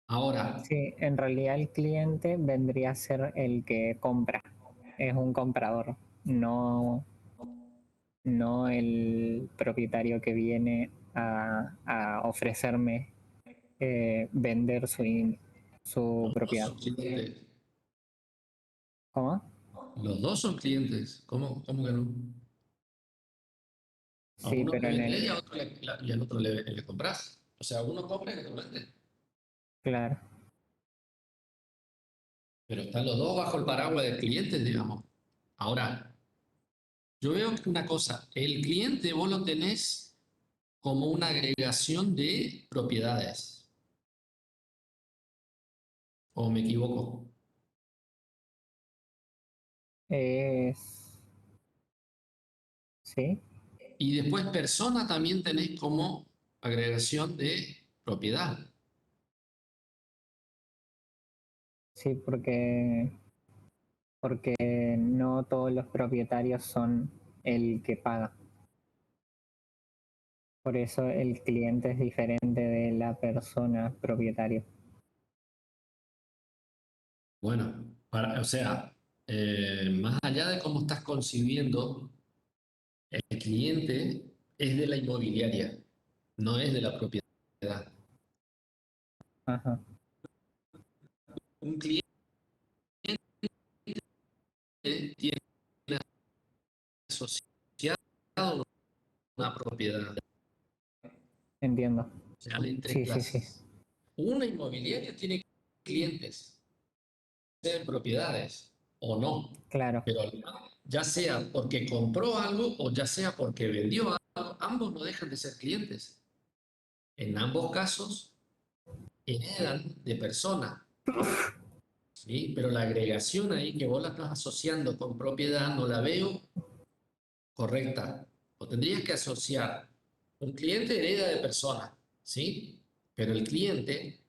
Ahora, sí, en realidad el cliente vendría a ser el que compra. Es un comprador, no el propietario que viene a ofrecerme vender su los dos propiedad. son clientes. ¿Cómo? Los dos son clientes. ¿Cómo que no? A Sí, uno pero le en vendés y, el, y al otro le compras. O sea, uno compra y el otro vende. claro, Pero están los dos bajo el paraguas del cliente, digamos. Ahora, yo veo que una cosa, el cliente vos lo tenés como una agregación de propiedades. ¿O me equivoco? es, sí, Y después persona también tenés como agregación de propiedad. sí, porque no todos los propietarios son el que paga. Por eso el cliente es diferente de la persona propietaria. Bueno, o sea, más allá de cómo estás concibiendo, el cliente es de la inmobiliaria, no es de la propiedad. Ajá, Un cliente tiene asociado una propiedad, entiendo. o sea, hay tres Sí, sí, sí, clases. Una inmobiliaria tiene clientes, sean propiedades o no, claro, pero ya sea porque compró algo o ya sea porque vendió algo, ambos no dejan de ser clientes. En ambos casos, heredan de persona, ¿sí? Pero la agregación ahí que vos la estás asociando con propiedad no la veo correcta. O tendrías que asociar, un cliente hereda de persona, ¿sí? Pero el cliente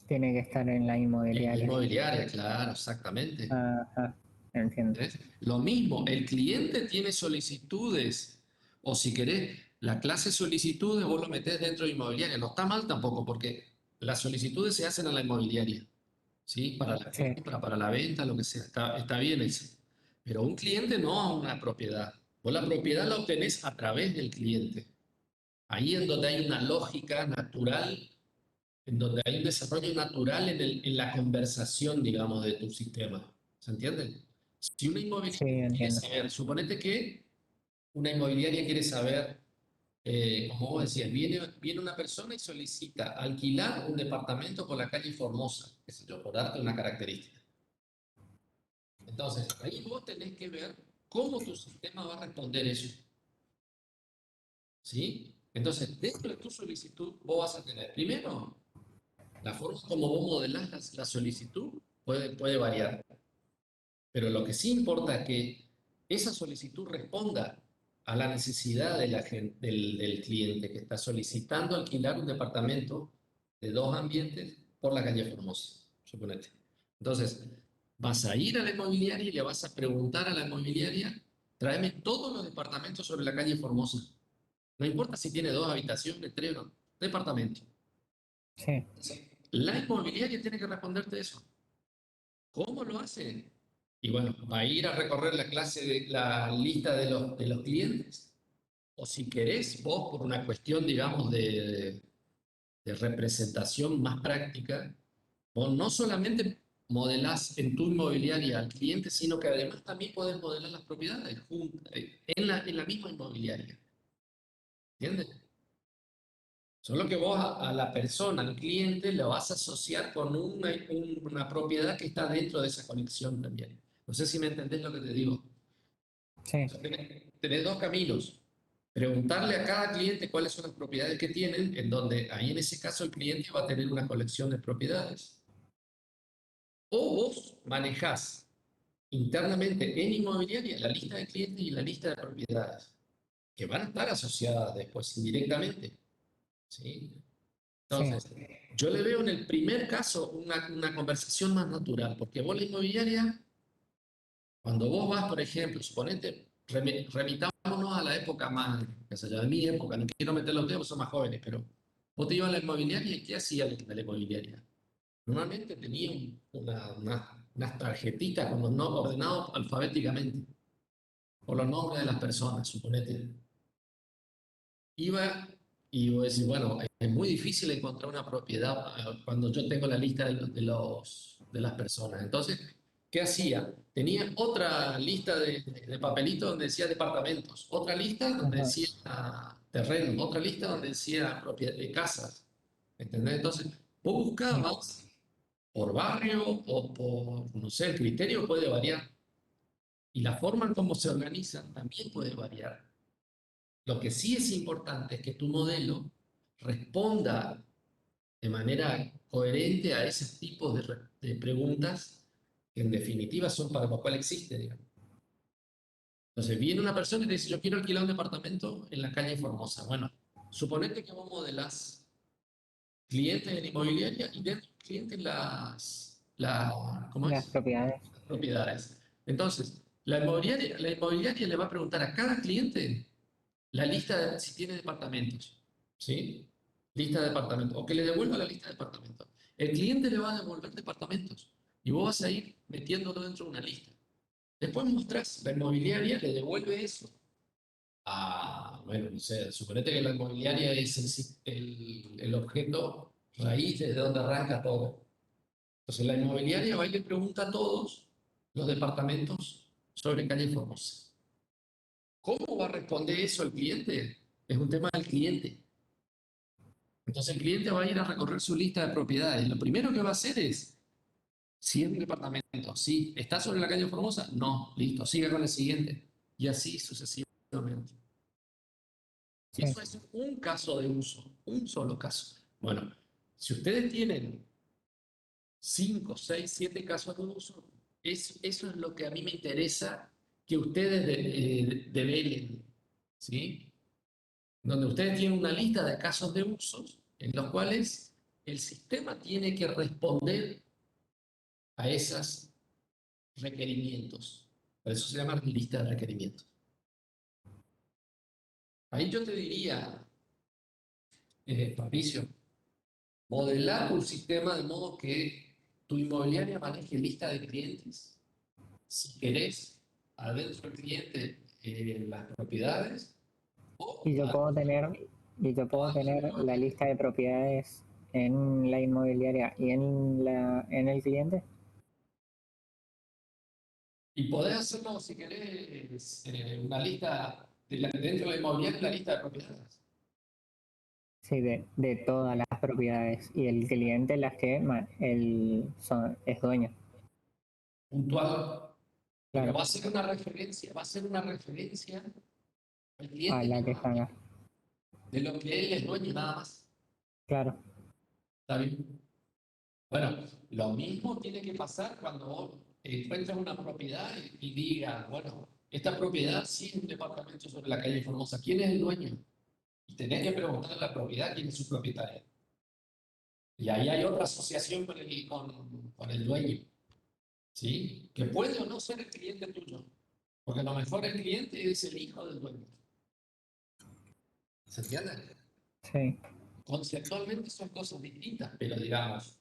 Tiene que estar en la es inmobiliaria. inmobiliaria, claro, exactamente. Ajá, entiendo. ¿Entendés? Lo mismo, el cliente tiene solicitudes, o si querés, la clase solicitudes vos lo metés dentro de inmobiliaria. No está mal tampoco, porque las solicitudes se hacen a la inmobiliaria, ¿sí? Para la Sí, compra, para la venta, lo que sea, está bien eso. Pero un cliente no a una propiedad. Vos la propiedad la obtenés a través del cliente. Ahí es donde hay una lógica natural, en donde hay un desarrollo natural en la conversación, digamos, de tu sistema. ¿Se entiende? Si una sí, inmobiliaria quiere entiendo. saber, suponete que una inmobiliaria quiere saber, como vos decías, viene una persona y solicita alquilar un departamento por la calle Formosa, qué sé yo, por darte una característica. Entonces, ahí vos tenés que ver cómo tu sistema va a responder eso. ¿Sí? Entonces, dentro de tu solicitud, vos vas a tener, primero, la forma como vos modelás la solicitud puede variar, pero lo que sí importa es que esa solicitud responda a la necesidad de del cliente que está solicitando alquilar un departamento de 2 ambientes por la calle Formosa, suponete. Entonces, vas a ir a la inmobiliaria y le vas a preguntar a la inmobiliaria, tráeme todos los departamentos sobre la calle Formosa. No importa si tiene 2 habitaciones, 3 o no, departamento. Sí, La inmobiliaria tiene que responderte eso. ¿Cómo lo hace? Y bueno, va a ir a recorrer la clase de la lista de los clientes. O si querés, vos, por una cuestión, digamos, de representación más práctica, vos no solamente modelás en tu inmobiliaria al cliente, sino que además también podés modelar las propiedades juntas, en la misma inmobiliaria. ¿Entiendes? Solo que vos a la persona, al cliente, lo vas a asociar con una propiedad que está dentro de esa conexión también. No sé si me entendés lo que te digo. sí, O sea, tenés 2 caminos. Preguntarle a cada cliente cuáles son las propiedades que tienen, en donde ahí en ese caso el cliente va a tener una colección de propiedades. O vos manejás internamente en inmobiliaria la lista de clientes y la lista de propiedades, que van a estar asociadas después indirectamente. ¿Sí? sí, Entonces, yo le veo en el primer caso una conversación más natural, porque vos la inmobiliaria, cuando vos vas, por ejemplo, suponete, remitámonos a la época más, qué sé yo, de mi época, no quiero meter los dedos, son más jóvenes, pero vos te ibas a la inmobiliaria y ¿qué hacía la inmobiliaria? Normalmente tenía unas tarjetitas con los nombres ordenados alfabéticamente, por los nombres de las personas, suponete. Iba y vos decís, bueno, es muy difícil encontrar una propiedad cuando yo tengo la lista de las personas. Entonces, ¿qué hacía? Tenía otra lista de papelitos donde decía departamentos, otra lista donde ajá, decía terreno, otra lista donde decía de casas. ¿Entendés? Entonces, vos sí, buscabas por barrio o por, no sé, el criterio puede variar. Y la forma en cómo se organizan también puede variar. Lo que sí es importante es que tu modelo responda de manera coherente a ese tipo de preguntas que en definitiva son para lo cual existe, digamos. Entonces viene una persona y te dice, yo quiero alquilar un departamento en la calle Formosa. Bueno, suponete que vos modelás clientes en inmobiliaria y dentro del cliente ¿cómo las es? propiedades. Las propiedades. Entonces, la inmobiliaria le va a preguntar a cada cliente la lista de si tiene departamentos, ¿sí? Lista de departamentos, o que le devuelva la lista de departamentos. El cliente le va a devolver departamentos y vos vas a ir metiéndolo dentro de una lista. Después mostrás, la inmobiliaria le devuelve eso. Bueno, no sé, suponete que la inmobiliaria es el objeto raíz desde donde arranca todo. Entonces la inmobiliaria va y le pregunta a todos los departamentos sobre calle Formosa. ¿Cómo va a responder eso el cliente? Es un tema del cliente. Entonces el cliente va a ir a recorrer su lista de propiedades. Lo primero que va a hacer es, si es un departamento, sí, ¿está sobre la calle Formosa? No, listo, siga con el siguiente. Y así sucesivamente. Y Sí, eso es un caso de uso, un solo caso. Bueno, Si ustedes tienen 5, 6, 7 casos de uso, eso es lo que a mí me interesa que ustedes develen, ¿sí? Donde ustedes tienen una lista de casos de usos en los cuales el sistema tiene que responder a esos requerimientos. Por eso se llama lista de requerimientos. Ahí yo te diría, Patricio, modelar un sistema de modo que tu inmobiliaria maneje lista de clientes. Si querés, adentro del cliente, las propiedades. Y yo puedo tener, la lista de propiedades en la inmobiliaria y en el cliente. Y podés hacerlo, si querés, una lista, dentro de la inmobiliaria, la lista de propiedades. Sí, de todas las propiedades. Y el cliente las que es dueño. Puntual. Pero Claro, va a ser una referencia, al a cliente la que salga. de lo que él es dueño nada más. Claro, ¿Está bien? Bueno, lo mismo tiene que pasar cuando vos encuentres una propiedad y digas, bueno, esta propiedad sí es un departamento sobre la calle Formosa. ¿Quién es el dueño? Y tenés que preguntarle a la propiedad quién es su propietario. Y ahí hay otra asociación con el dueño, ¿sí? Que puede o no ser el cliente tuyo. Porque a lo mejor el cliente es el hijo del dueño. ¿Se entiende? sí. Conceptualmente son cosas distintas, pero digamos,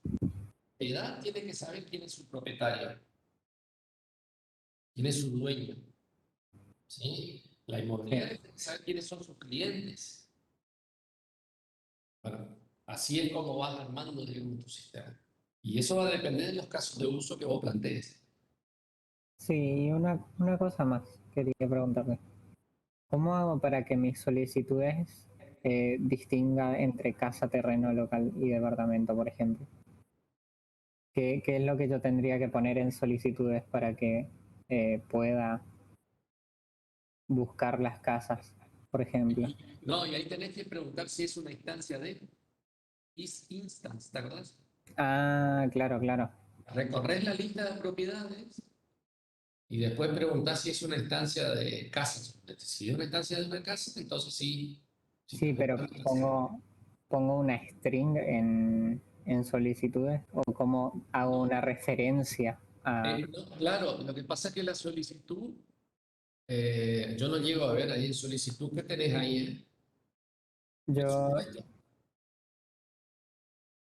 la edad tiene que saber quién es su propietario, quién es su dueño, ¿sí? La inmobiliaria tiene que saber quiénes son sus clientes. Bueno, así es como vas armando, digamos, tu sistema. Y eso va a depender de los casos de uso que vos plantees. Sí, y una cosa más quería preguntarte. ¿Cómo hago para que mis solicitudes distinga entre casa, terreno, local y departamento, por ejemplo? ¿Qué es lo que yo tendría que poner en solicitudes para que pueda buscar las casas, por ejemplo? No, y ahí tenés que preguntar si es una instancia de instance, ¿te acordás? Ah, claro, claro. Recorres la lista de propiedades y después preguntás si es una instancia de casas. Si es una instancia de una casa, entonces sí. Si te Sí, pero gusta la instancia. pongo una string en solicitudes o cómo hago una referencia a... No, claro, lo que pasa es que la solicitud, yo no llego a ver ahí en solicitud que tenés ahí el Yo, supuesto.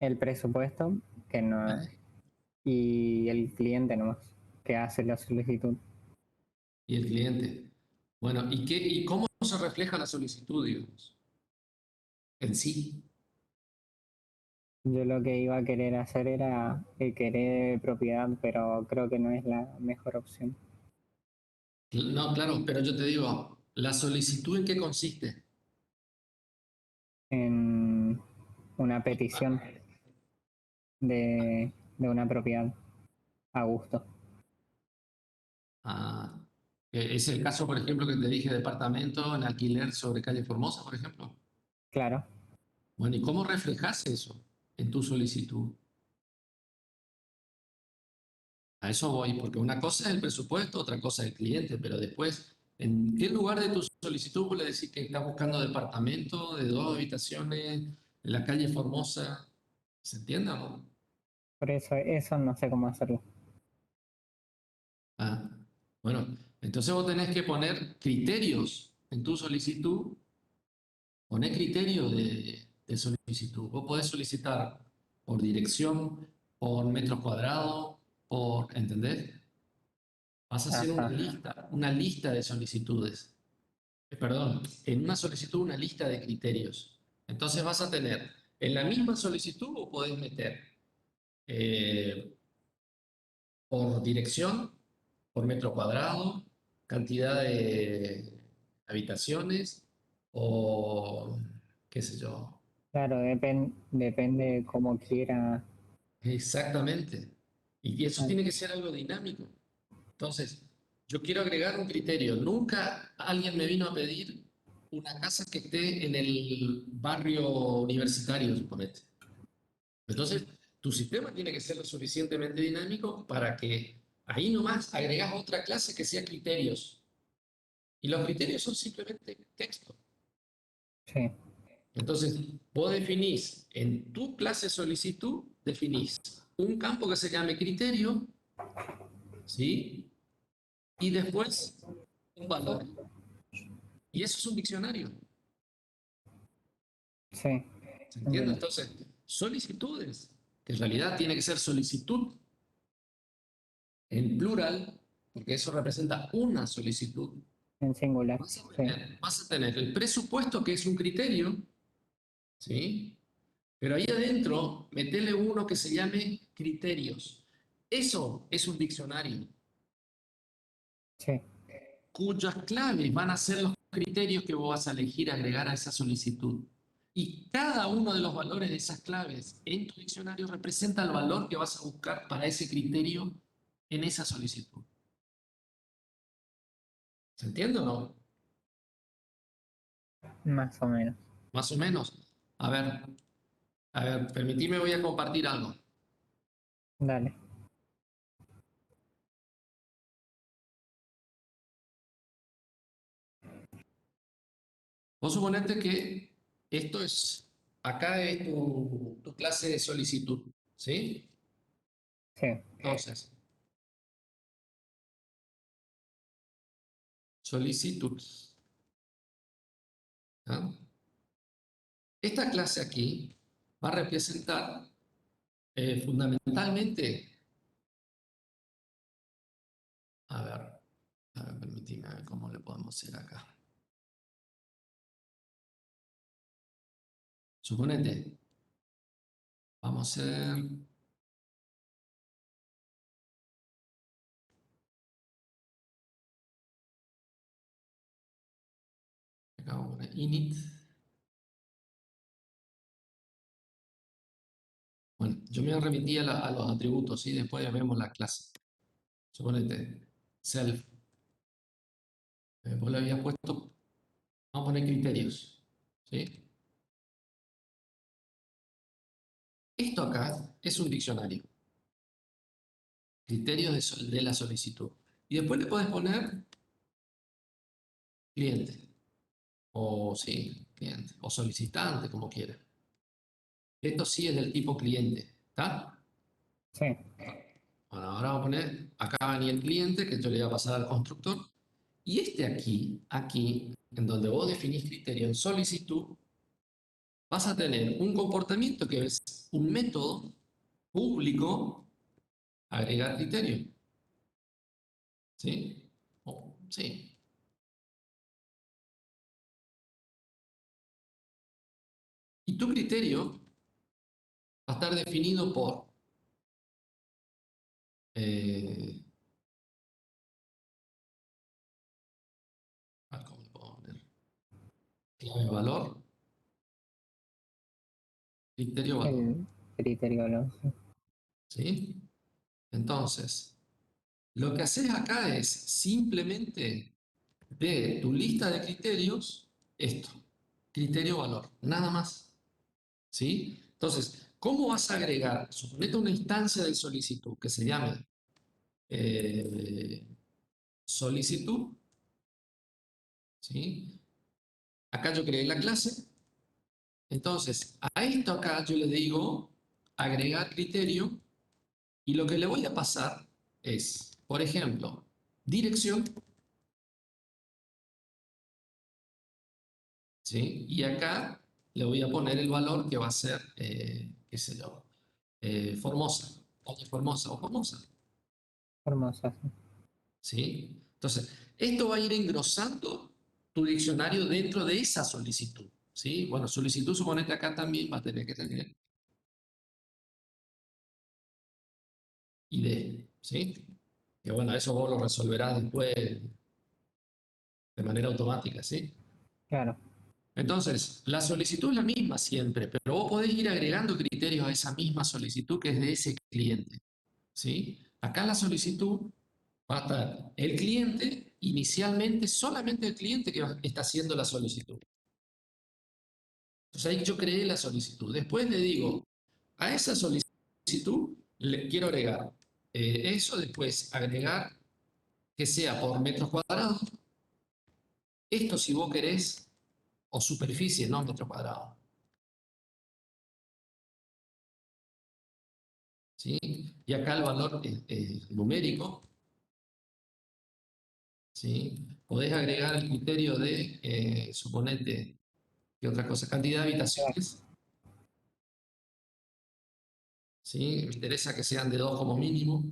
el presupuesto, que no, y el cliente nomás, que hace la solicitud. Y el cliente. Bueno, ¿y cómo se refleja la solicitud, digamos? En sí. Yo lo que iba a querer hacer era querer propiedad, pero creo que no es la mejor opción. No, claro, pero yo te digo, ¿la solicitud en qué consiste? En una petición de una propiedad a gusto. Ah, es el caso, por ejemplo, que te dije, departamento en alquiler sobre calle Formosa, por ejemplo. Claro, Bueno, ¿y cómo reflejas eso en tu solicitud? A eso voy, porque una cosa es el presupuesto, otra cosa es el cliente, pero después, ¿en qué lugar de tu solicitud vos le decís que estás buscando departamento de 2 habitaciones en la calle Formosa? ¿Se entiende, no? por eso no sé cómo hacerlo. Ah, bueno, entonces vos tenés que poner criterios en tu solicitud. Poné criterios de solicitud. Vos podés solicitar por dirección, por metros cuadrados, ¿entendés? Vas a hacer Ajá, una lista de solicitudes. Perdón, en una solicitud una lista de criterios. Entonces vas a tener, en la misma solicitud vos podés meter eh, por dirección, por metro cuadrado, cantidad de habitaciones o qué sé yo. claro, depende de cómo quiera. Exactamente. Y eso Ah, tiene que ser algo dinámico. Entonces, yo quiero agregar un criterio. Nunca alguien me vino a pedir una casa que esté en el barrio universitario, suponete. Entonces, tu sistema tiene que ser lo suficientemente dinámico para que ahí nomás agregas otra clase que sea criterios. Y los criterios son simplemente texto. Sí, Entonces, vos definís en tu clase solicitud, definís un campo que se llame criterio, ¿sí? Y después un valor. Y eso es un diccionario. sí. ¿Se entiende? Entonces, solicitudes, que en realidad tiene que ser solicitud en plural, porque eso representa una solicitud. En singular. Sí, Vas a tener el presupuesto, que es un criterio, ¿sí? Pero ahí adentro, metele uno que se llame criterios. Eso es un diccionario, sí, cuyas claves van a ser los criterios que vos vas a elegir agregar a esa solicitud. Y cada uno de los valores de esas claves en tu diccionario representa el valor que vas a buscar para ese criterio en esa solicitud. ¿Se entiende o no? más o menos. Más o menos. A ver, permitime, voy a compartir algo. Dale. Vos suponete que esto es, acá es tu clase de solicitud, ¿sí? Sí, Entonces, solicitud. ¿Ah? Esta clase aquí va a representar fundamentalmente, a ver, permitime, a ver cómo le podemos hacer acá. Suponete, vamos a hacer... Acá vamos a poner init. Bueno, yo me remití a los atributos y después vemos la clase. Suponete, self. Vos le habías puesto, vamos a poner criterios. ¿Sí? Esto acá es un diccionario. Criterios de la solicitud. Y después le puedes poner cliente. O sí, cliente. O solicitante, como quieras. Esto sí es del tipo cliente. ¿Está? sí, Bueno, ahora vamos a poner, acá va ni el cliente, que yo le voy a pasar al constructor. Y este aquí, en donde vos definís criterio en solicitud, vas a tener un comportamiento que es un método público, agregar criterio. ¿Sí? Sí. Y tu criterio va a estar definido por ¿cómo le puedo poner? Clave valor, criterio valor. el criterio lógico. ¿Sí? Entonces, lo que haces acá es simplemente de tu lista de criterios, esto, criterio valor, nada más. ¿Sí? Entonces, ¿cómo vas a agregar? Suponete una instancia de solicitud que se llame solicitud. ¿Sí? Acá yo creé la clase. Entonces, a esto acá yo le digo agregar criterio y lo que le voy a pasar es, por ejemplo, dirección. ¿Sí? Y acá le voy a poner el valor que va a ser, qué sé yo, Formosa, calle Formosa o Formosa. Hermosa. ¿Sí? Entonces, esto va a ir engrosando tu diccionario dentro de esa solicitud. ¿Sí? Bueno, solicitud, suponete acá también va a tener que tener ID. ¿Sí? Que bueno, eso vos lo resolverás después de manera automática. ¿Sí? Claro, Entonces, la solicitud es la misma siempre, pero vos podés ir agregando criterios a esa misma solicitud que es de ese cliente. ¿Sí? Acá en la solicitud va a estar el cliente, inicialmente solamente el cliente que está haciendo la solicitud. Entonces ahí yo creé la solicitud. Después le digo, A esa solicitud le quiero agregar eso, después agregar que sea por metros cuadrados. Esto si vos querés, o superficie, no metro cuadrado. ¿Sí? Y acá el valor numérico. ¿Sí? Podés agregar el criterio de, suponete, ¿qué otra cosa? Cantidad de habitaciones. ¿Sí? Me interesa que sean de 2 como mínimo.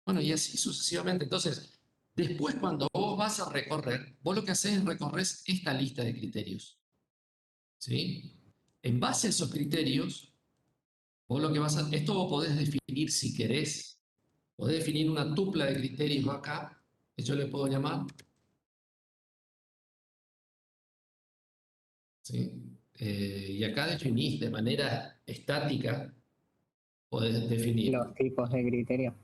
Bueno, y así sucesivamente. Entonces, después cuando vos vas a recorrer, vos lo que haces es recorrer esta lista de criterios. ¿Sí? En base a esos criterios, vos lo que vas a... Esto vos podés definir si querés. Podés definir una tupla de criterios acá, que yo le puedo llamar. ¿Sí? Y acá definís de manera estática, podés definir. Los tipos de criterio.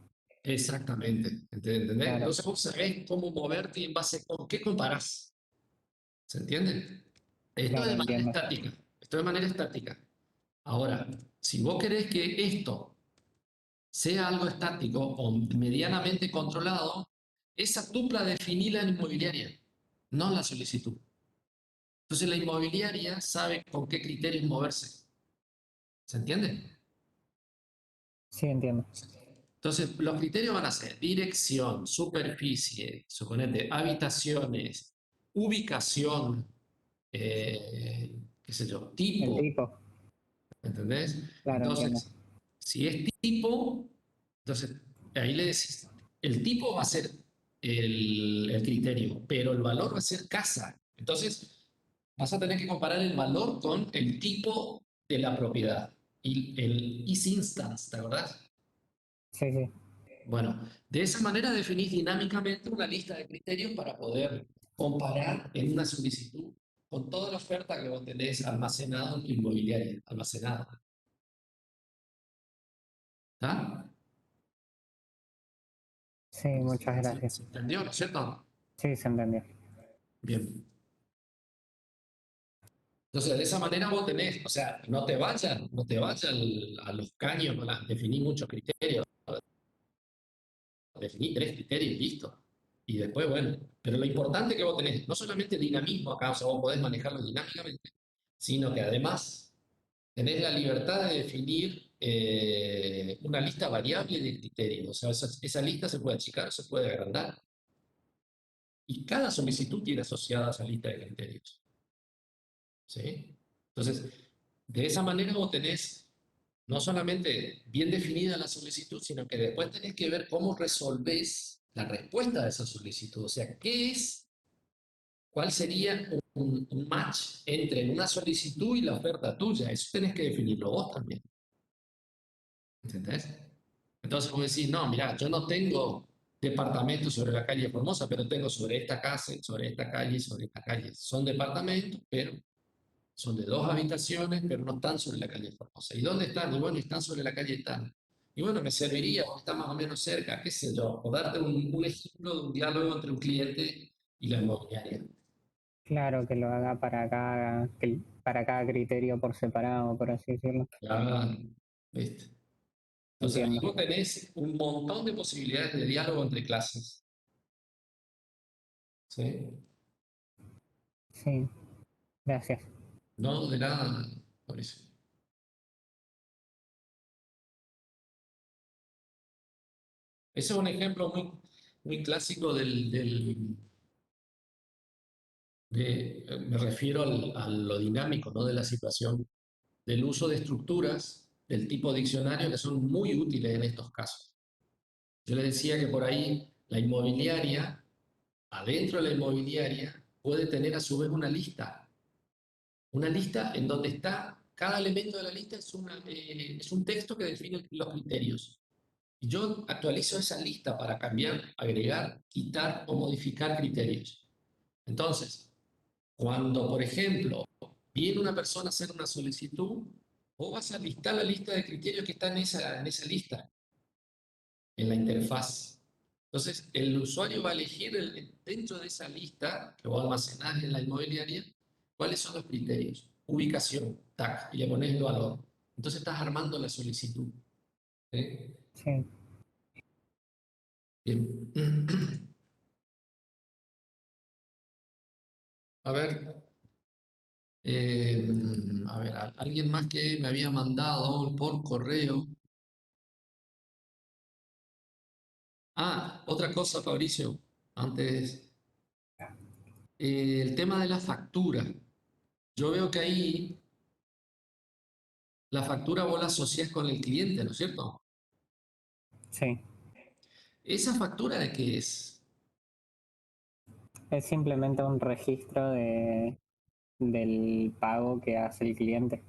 Exactamente, ¿entendés? Claro. Entonces vos sabés cómo moverte y en base con qué comparás. ¿Se entiende? Esto Claro, es de manera entiendo. estática. Esto de manera estática. Ahora, si vos querés que esto sea algo estático o medianamente controlado, esa tupla definila en inmobiliaria, no en la solicitud. Entonces la inmobiliaria sabe con qué criterios moverse. ¿Se entiende? Sí, entiendo. Entonces, los criterios van a ser dirección, superficie, suponete, habitaciones, ubicación, qué sé yo, El tipo, tipo, ¿entendés? claro, entiendo. Entonces, si es tipo, entonces ahí le decís, el tipo va a ser el criterio, pero el valor va a ser casa. Entonces, vas a tener que comparar el valor con el tipo de la propiedad. Y el is instance, ¿te acordás? Sí, sí. Bueno, de esa manera definís dinámicamente una lista de criterios para poder comparar en una solicitud con toda la oferta que vos tenés almacenado en tu inmobiliaria, almacenada. ¿Está? Sí, muchas gracias. ¿Se entendió, no es cierto? Sí, se entendió. Bien. Entonces, de esa manera vos tenés, o sea, no te vayas a los caños para definir muchos criterios. Definí 3 criterios y listo. Y después, bueno, pero lo importante que vos tenés, no solamente dinamismo acá, o sea, vos podés manejarlo dinámicamente, sino que además tenés la libertad de definir una lista variable de criterios. O sea, esa lista se puede achicar o se puede agrandar. Y cada solicitud tiene asociada esa lista de criterios. ¿Sí? Entonces, de esa manera vos tenés no solamente bien definida la solicitud, sino que después tenés que ver cómo resolvés la respuesta de esa solicitud. O sea, cuál sería un match entre una solicitud y la oferta tuya. Eso tenés que definirlo vos también. ¿Entendés? Entonces vos decís, no, mira, yo no tengo departamentos sobre la calle Formosa, pero tengo sobre esta casa, sobre esta calle, sobre esta calle. Son departamentos, pero son de 2 habitaciones, pero no están sobre la calle Formosa. ¿Y dónde están? Y bueno, están sobre la calle tal. Y bueno, me serviría, porque está más o menos cerca, qué sé yo, o darte un ejemplo de un diálogo entre un cliente y la inmobiliaria. Claro que lo haga para cada criterio por separado, por así decirlo. Claro, ¿viste? Entonces ahí Entiendo. vos tenés un montón de posibilidades de diálogo entre clases. ¿Sí? Sí, gracias. No, de nada, por eso. Ese es un ejemplo muy clásico me refiero a lo dinámico, ¿no? De la situación, del uso de estructuras del tipo diccionario que son muy útiles en estos casos. Yo les decía que por ahí la inmobiliaria, adentro de la inmobiliaria, puede tener a su vez una lista en donde está, cada elemento de la lista es un texto que define los criterios. Y yo actualizo esa lista para cambiar, agregar, quitar o modificar criterios. Entonces, cuando, por ejemplo, viene una persona a hacer una solicitud, vos vas a listar la lista de criterios que está en esa lista, en la interfaz. Entonces, el usuario va a elegir dentro de esa lista que va a almacenar en la inmobiliaria cuáles son los criterios. Ubicación, tac, y le pones el valor. Entonces estás armando la solicitud. ¿Sí? Sí. Bien. A ver, alguien más que me había mandado por correo. Ah, otra cosa, Fabricio, antes, el tema de la factura. Yo veo que ahí la factura vos la asociás con el cliente, ¿no es cierto? Sí. ¿Esa factura de qué es? Es simplemente un registro del pago que hace el cliente.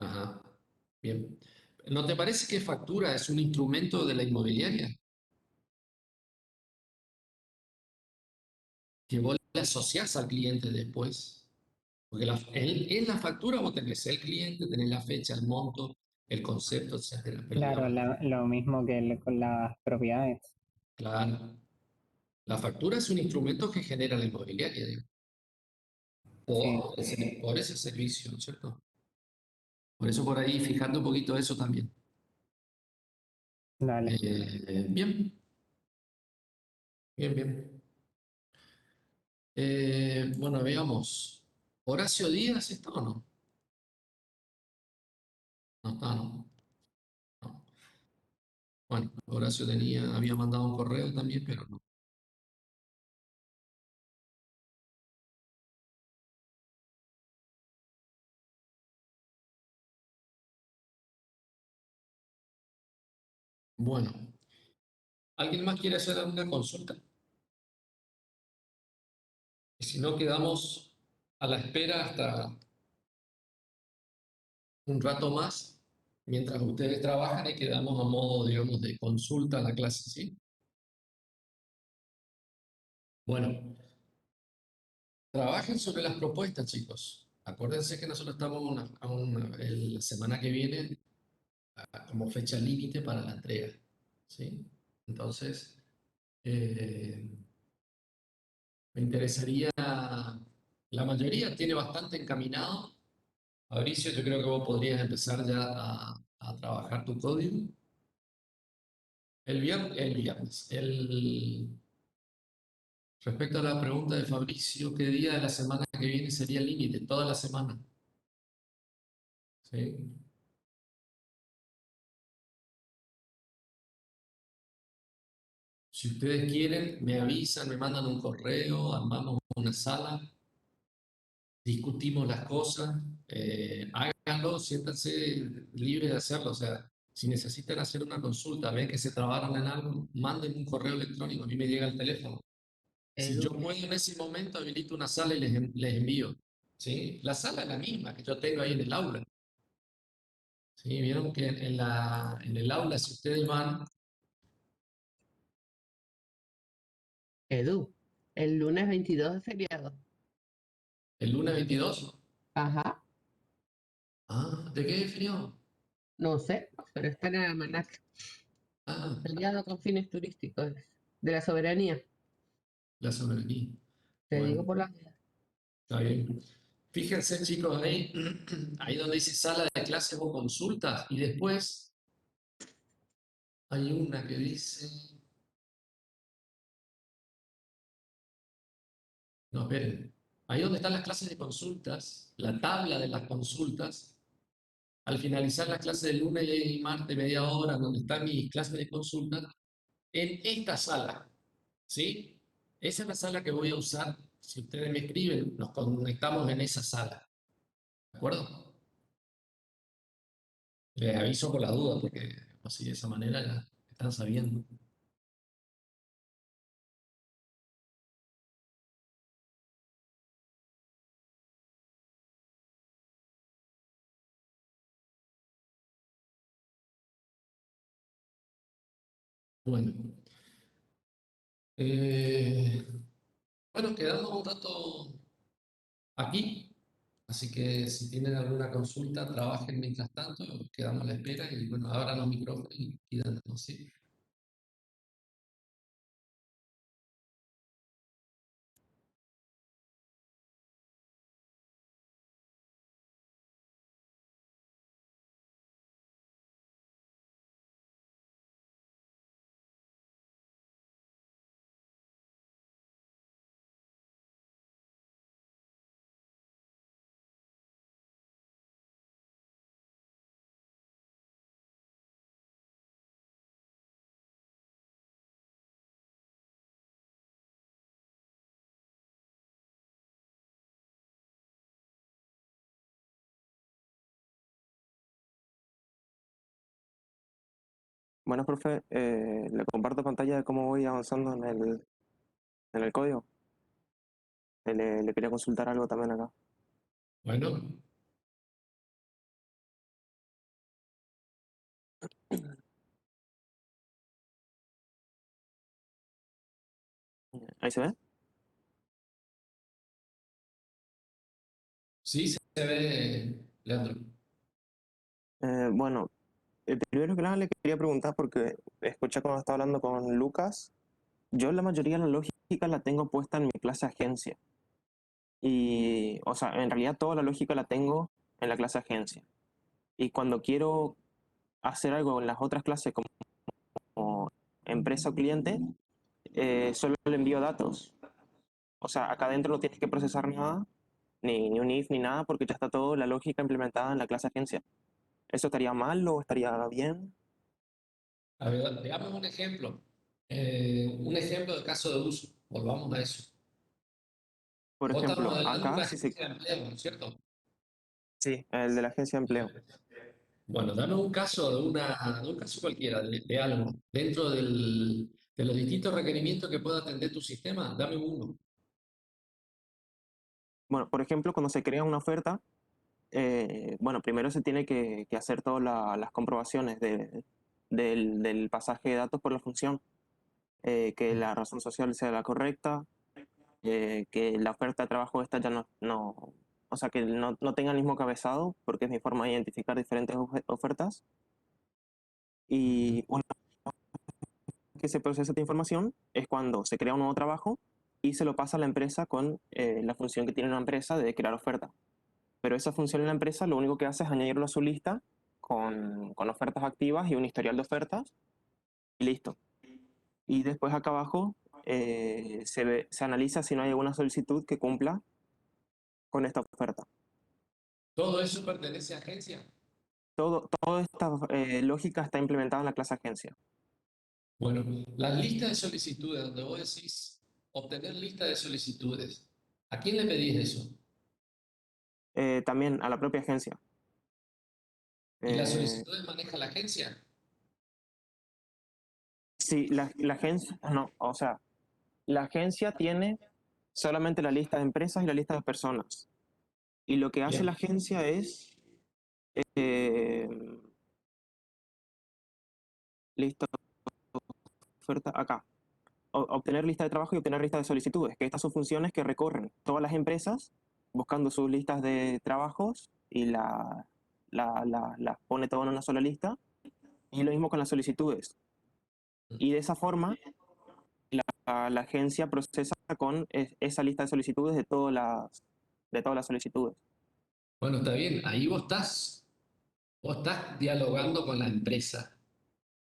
Ajá, bien. ¿No te parece que factura es un instrumento de la inmobiliaria? Que vos le asociás al cliente después. Porque en la factura vos tenés el cliente, tenés la fecha, el monto, el concepto, etcétera. Pero Claro, digamos, lo mismo que con las propiedades. claro, la factura es un instrumento que genera la inmobiliaria, digo, Sí, por ese servicio, ¿no es cierto? Por eso por ahí, fijando un poquito eso también. dale. Bien, bien, bien. Bueno, veamos. ¿Horacio Díaz está o no? No está, no. No. Bueno, Horacio había mandado un correo también, pero no. Bueno, ¿alguien más quiere hacer alguna consulta? Y si no, quedamos a la espera hasta un rato más, mientras ustedes trabajan y quedamos a modo, digamos, de consulta a la clase, ¿sí? Bueno, trabajen sobre las propuestas, chicos. Acuérdense que nosotros estamos la semana que viene como fecha límite para la entrega, ¿sí? Entonces, eh, me interesaría, la mayoría tiene bastante encaminado. Fabricio, yo creo que vos podrías empezar ya a trabajar tu código. Respecto a la pregunta de Fabricio, ¿qué día de la semana que viene sería el límite? Toda la semana. ¿Sí? Si ustedes quieren, me avisan, me mandan un correo, armamos una sala, discutimos las cosas, háganlo, siéntanse libres de hacerlo. O sea, si necesitan hacer una consulta, ven que se trabaron en algo, manden un correo electrónico, a mí me llega el teléfono. Si yo Edu, puedo en ese momento, habilito una sala y les envío. ¿Sí? La sala es la misma que yo tengo ahí en el aula. ¿Sí? Vieron que en el aula, si ustedes van, Edu, el lunes 22 es feriado. el lunes 22. Ajá, Ah, ¿de qué feriado? no sé, pero está en el almanaque. Ah, Feriado con fines turísticos de la soberanía. la soberanía. Te digo Bueno, por la... está bien. Fíjense, chicos, ahí, ahí donde dice sala de clases o consultas, y después hay una que dice, no, esperen, ahí donde están las clases de consultas, la tabla de las consultas, al finalizar las clases de lunes y martes, media hora, donde están mis clases de consulta, en esta sala, ¿sí? Esa es la sala que voy a usar. Si ustedes me escriben, nos conectamos en esa sala, ¿de acuerdo? Les aviso por la duda, porque así de esa manera ya están sabiendo. Bueno, eh, bueno, quedamos un rato aquí, así que si tienen alguna consulta, trabajen mientras tanto, quedamos a la espera y bueno, abran los micrófonos y pidan, ¿sí? Bueno, profe, le comparto pantalla de cómo voy avanzando en el código. Le quería consultar algo también acá. Bueno, ¿Ahí se ve? sí se ve, Leandro. Bueno, primero que nada le quería preguntar porque escuché cuando estaba hablando con Lucas, yo la mayoría de la lógica la tengo puesta en mi clase agencia. Y, o sea, en realidad toda la lógica la tengo en la clase agencia. Y cuando quiero hacer algo en las otras clases como empresa o cliente, solo le envío datos. O sea, acá adentro no tienes que procesar nada, ni un if ni nada, porque ya está todo la lógica implementada en la clase agencia. ¿Eso estaría mal o estaría bien? A ver, veamos un ejemplo de caso de uso. Volvamos a eso. Por Vos estás ejemplo, modelando acá una sí se... agencia de empleo, ¿no es cierto? Sí, el de la agencia de empleo. Bueno, dame un caso de un caso cualquiera, de algo, dentro de los distintos requerimientos que pueda atender tu sistema, dame uno. Bueno, por ejemplo, cuando se crea una oferta, bueno, primero se tiene que hacer todas las comprobaciones del pasaje de datos por la función, que la razón social sea la correcta, que la oferta de trabajo esta ya o sea, que no tenga el mismo cabezado, porque es mi forma de identificar diferentes ofertas. Y una vez que se procesa esta información es cuando se crea un nuevo trabajo y se lo pasa a la empresa con la función que tiene una empresa de crear oferta. Pero esa función en la empresa lo único que hace es añadirlo a su lista con ofertas activas y un historial de ofertas y listo. Y después acá abajo se analiza si no hay alguna solicitud que cumpla con esta oferta. Todo eso pertenece a agencia. Toda esta lógica está implementada en la clase agencia. Bueno, las listas de solicitudes, donde vos decís obtener lista de solicitudes, ¿a quién le pedís eso? También a la propia agencia. ¿Y las Eh, solicitudes maneja la agencia? sí, la agencia, no, o sea, la agencia tiene solamente la lista de empresas y la lista de personas. Y lo que hace la Bien, agencia es, eh, listo, oferta, acá, obtener lista de trabajo y obtener lista de solicitudes, que estas son funciones que recorren todas las empresas buscando sus listas de trabajos y las pone todo en una sola lista. Y lo mismo con las solicitudes. Y de esa forma, la agencia procesa con esa lista de solicitudes de todas las solicitudes. bueno, está bien, ahí vos estás dialogando con la empresa,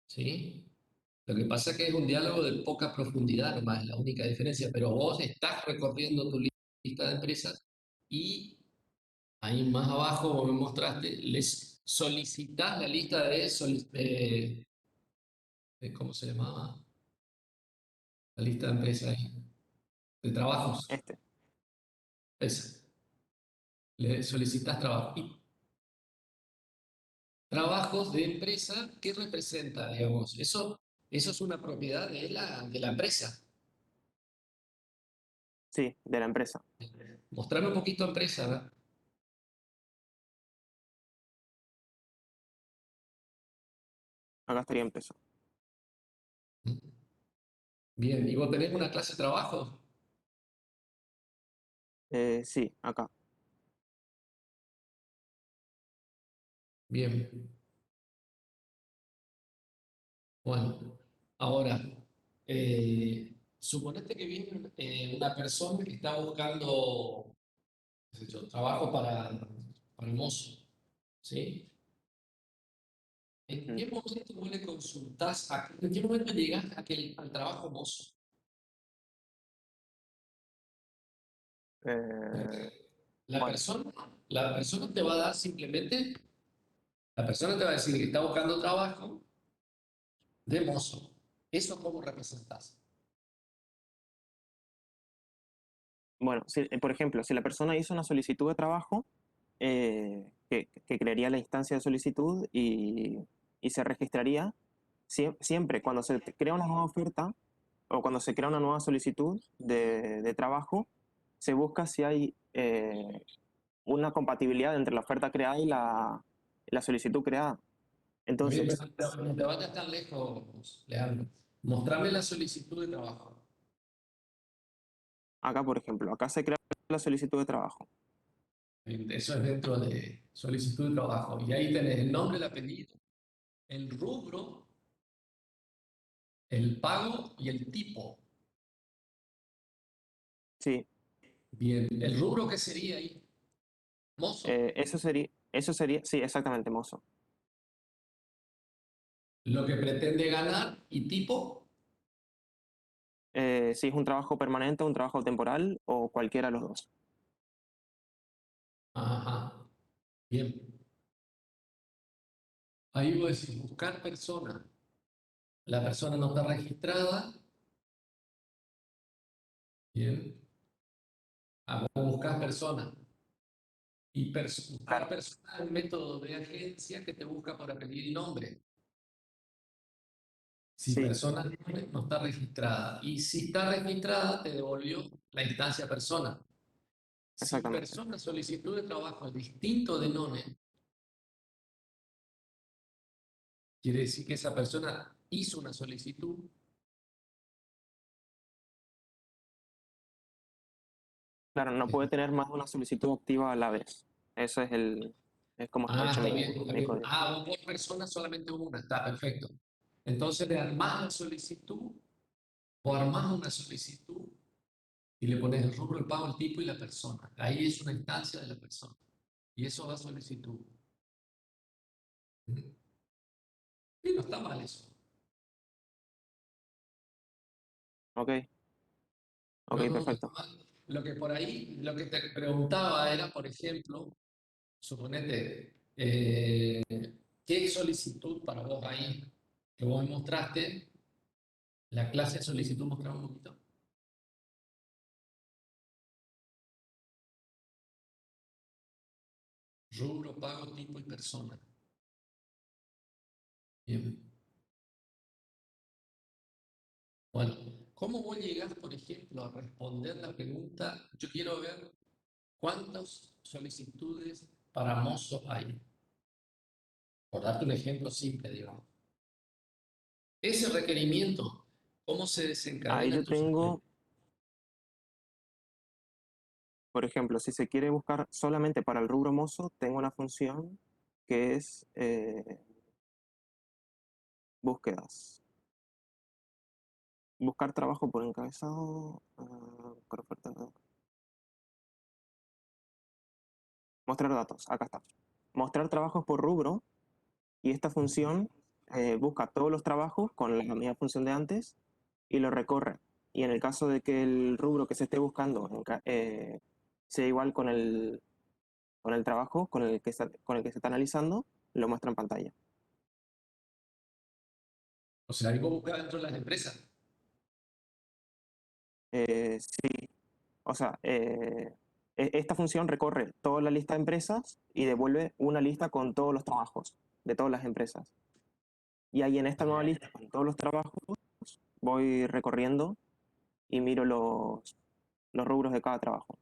¿sí? Lo que pasa es que es un diálogo de poca profundidad, nomás es la única diferencia, pero vos estás recorriendo tu lista de empresas y ahí más abajo, como me mostraste, les solicitas la lista ¿cómo se llamaba? La lista de empresas ahí, de trabajos. Este. Esa. Le solicitas trabajo. Y trabajos de empresa, ¿qué representa, digamos? Eso es una propiedad de la empresa. Sí, de la empresa. Mostrame un poquito empresa, ¿verdad? Acá estaría empresa. Bien, ¿y vos tenés una clase de trabajo? Sí, acá. Bien. Bueno, ahora, suponete que viene una persona que está buscando, qué sé yo, trabajo para mozo, ¿sí? ¿En Mm. qué momento vos le consultás, en qué momento llegás al trabajo mozo? Eh, Porque bueno, la persona te va a dar simplemente, la persona te va a decir que está buscando trabajo de mozo. ¿Eso cómo representás? bueno por ejemplo, si la persona hizo una solicitud de trabajo, que crearía la instancia de solicitud y se registraría, siempre cuando se crea una nueva oferta o cuando se crea una nueva solicitud de trabajo, se busca si hay una compatibilidad entre la oferta creada y la solicitud creada. Oye, Entonces, pero no te vayas tan lejos, Leandro. Mostrame la solicitud de trabajo. acá, por ejemplo, acá se crea la solicitud de trabajo. Eso es dentro de solicitud de trabajo. Y ahí tenés el nombre, el apellido, el rubro, el pago y el tipo. Sí, Bien, ¿el rubro qué sería ahí? Mozo. eso sería, sí, exactamente, mozo. Lo que pretende ganar y tipo. Si es un trabajo permanente, un trabajo temporal o cualquiera de los dos. Ajá. Bien. Ahí voy a decir buscar persona. La persona no está registrada. Bien. Vamos a buscar persona. Y buscar Claro, persona es un método de agencia que te busca por apellido y nombre. Si sí, persona no está registrada. Y si está registrada, te devolvió la instancia persona. Si exactamente. persona solicitud de trabajo es distinto de nome, quiere decir que esa persona hizo una solicitud. Claro, no puede tener más de una solicitud activa a la vez. Eso es como está hecho Está bien, está mi bien. código. Vos por persona solamente una, está perfecto. Entonces le armás la solicitud o armás una solicitud y le pones el rubro, el pago, el tipo y la persona. Ahí es una instancia de la persona. Y eso va a solicitud. Y no está mal eso. Ok, ok, No, no, no está perfecto. mal. Lo que por ahí, lo que te preguntaba era, por ejemplo, suponete, ¿qué solicitud para vos ahí que vos me mostraste? La clase de solicitud mostraba un poquito. Rubro, pago, tipo y persona. Bien. Bueno, ¿cómo vos llegás, por ejemplo, a responder la pregunta? Yo quiero ver cuántas solicitudes para mozo hay. Por darte un ejemplo simple, digamos. Ese requerimiento, ¿cómo se Ahí desencadena en yo tu sistema? tengo, por ejemplo, si se quiere buscar solamente para el rubro mozo, tengo una función que es búsquedas. Buscar trabajo por encabezado, buscar ofertas, mostrar datos, acá está. Mostrar trabajos por rubro y esta función busca todos los trabajos con la misma función de antes y lo recorre. Y en el caso de que el rubro que se esté buscando sea igual con el trabajo con el que se está analizando, lo muestra en pantalla. O sea, ahí vos buscas dentro de las empresas. Sí, o sea, esta función recorre toda la lista de empresas y devuelve una lista con todos los trabajos de todas las empresas. Y ahí en esta nueva lista con todos los trabajos voy recorriendo y miro los rubros de cada trabajo.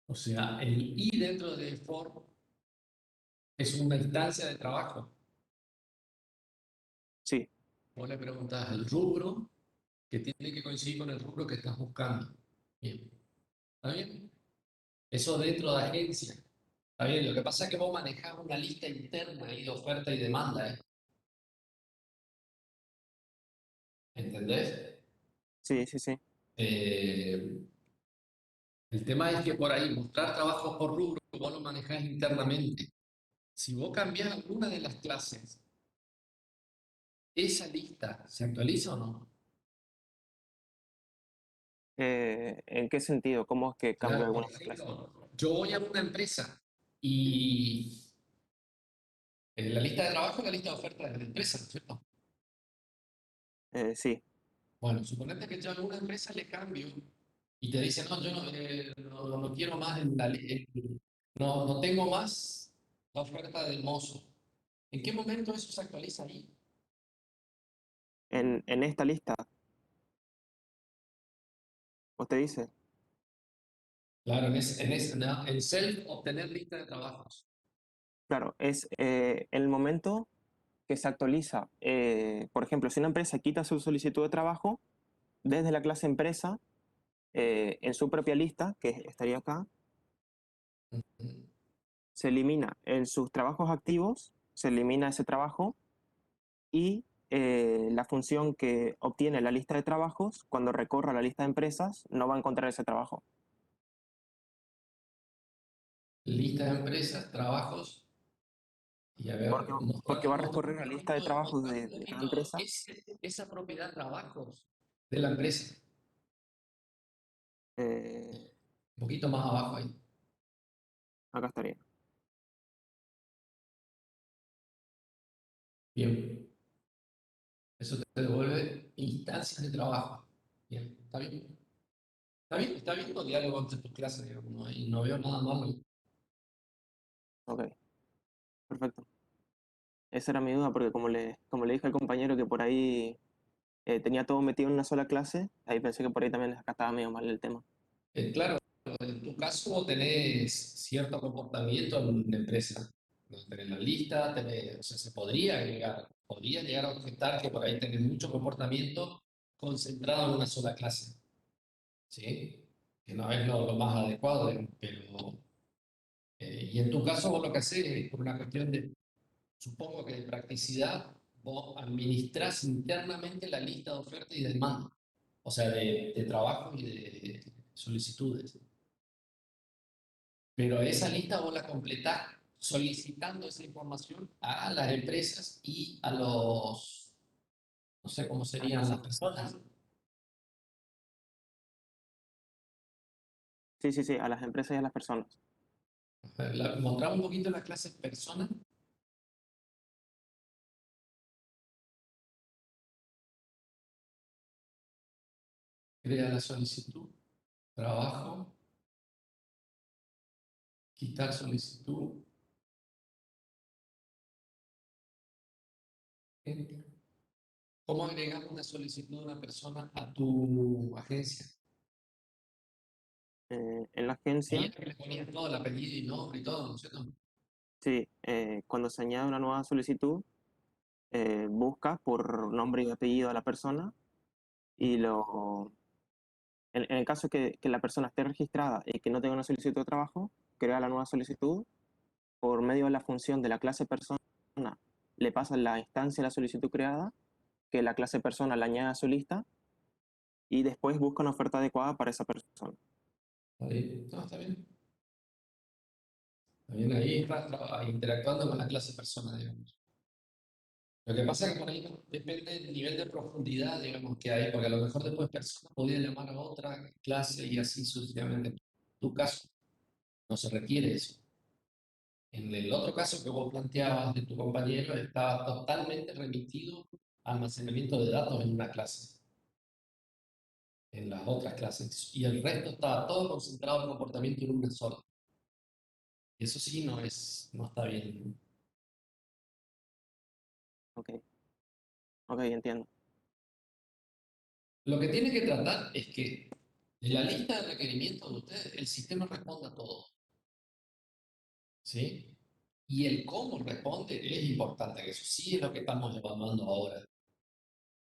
O sea, el I dentro de for es una instancia de trabajo. Sí, Vos le preguntás el rubro que tiene que coincidir con el rubro que estás buscando. Bien. ¿Está bien? Eso dentro de agencia. Está bien. Lo que pasa es que vos manejás una lista interna ahí de oferta y demanda. ¿Entendés? sí, sí, sí. Eh, el tema es que por ahí mostrar trabajos por rubro, vos lo manejás internamente. Si vos cambiás alguna de las clases, ¿esa lista se actualiza o no? ¿En qué sentido? ¿Cómo es que cambio Claro, por algunas clases? ejemplo, yo voy a una empresa y en la lista de trabajo es la lista de ofertas de la empresa, ¿no es cierto? Sí, Bueno, suponete que yo a alguna empresa le cambio y te dice, no, yo no quiero más no tengo más la oferta del mozo. ¿En qué momento eso se actualiza ahí? en esta lista, usted dice, Claro, no, en Self, obtener lista de trabajos. claro, es el momento que se actualiza, por ejemplo, si una empresa quita su solicitud de trabajo, desde la clase empresa, en su propia lista, que estaría acá, se elimina en sus trabajos activos, se elimina ese trabajo y la función que obtiene la lista de trabajos, cuando recorra la lista de empresas, no va a encontrar ese trabajo. Lista de empresas, trabajos, y a ver, Porque va a recorrer la lista de trabajos de cada empresa. Esa propiedad trabajos de la empresa. Eh, Un poquito más abajo ahí. acá estaría. Bien. Eso te devuelve instancias de trabajo. Bien, está bien. Está bien con diálogo entre tus clases, digamos, no, no veo nada malo. Ok, perfecto. Esa era mi duda, porque como le dije al compañero que por ahí tenía todo metido en una sola clase, ahí pensé que por ahí también acá estaba medio mal el tema. Claro, en tu caso vos tenés cierto comportamiento en una empresa. ¿No? Tenés la lista, o sea, se podría llegar a objetar que por ahí tenés mucho comportamiento concentrado en una sola clase. ¿Sí? Que no es lo más adecuado, pero... y en tu caso vos lo que haces es por una cuestión de, supongo que de practicidad, vos administrás internamente la lista de oferta y de demanda. O sea, de trabajo y de solicitudes. Pero esa lista vos la completás solicitando esa información a las empresas y a los, no sé cómo serían las personas. Sí, sí, sí, a las empresas y a las personas. Mostrar un poquito las clases personas. Crea la solicitud, trabajo, quitar solicitud. ¿Cómo agregar una solicitud de una persona a tu agencia? En la Ahí agencia, es que le ponías todo el apellido y nombre y todo, ¿no es cierto? sí, cuando se añade una nueva solicitud, busca por nombre y apellido a la persona y en el caso que la persona esté registrada y que no tenga una solicitud de trabajo, crea la nueva solicitud por medio de la función de la clase persona, le pasa la instancia de la solicitud creada, que la clase persona la añade a su lista y después busca una oferta adecuada para esa persona. Ahí, no, está bien. Está bien ahí, interactuando con la clase persona, digamos. Lo que pasa es que por ahí depende del nivel de profundidad, digamos, que hay, porque a lo mejor después persona podría llamar a otra clase y así sucesivamente. En tu caso, no se requiere eso. En el otro caso que vos planteabas de tu compañero, estaba totalmente remitido a almacenamiento de datos en una clase, en las otras clases, y el resto estaba todo concentrado en comportamiento en una sola. Y eso sí no está bien. Ok, ok, entiendo. Lo que tiene que tratar es que de la lista de requerimientos de ustedes, el sistema responda a todo. ¿Sí? Y el cómo responde es importante, que eso sí es lo que estamos evaluando ahora.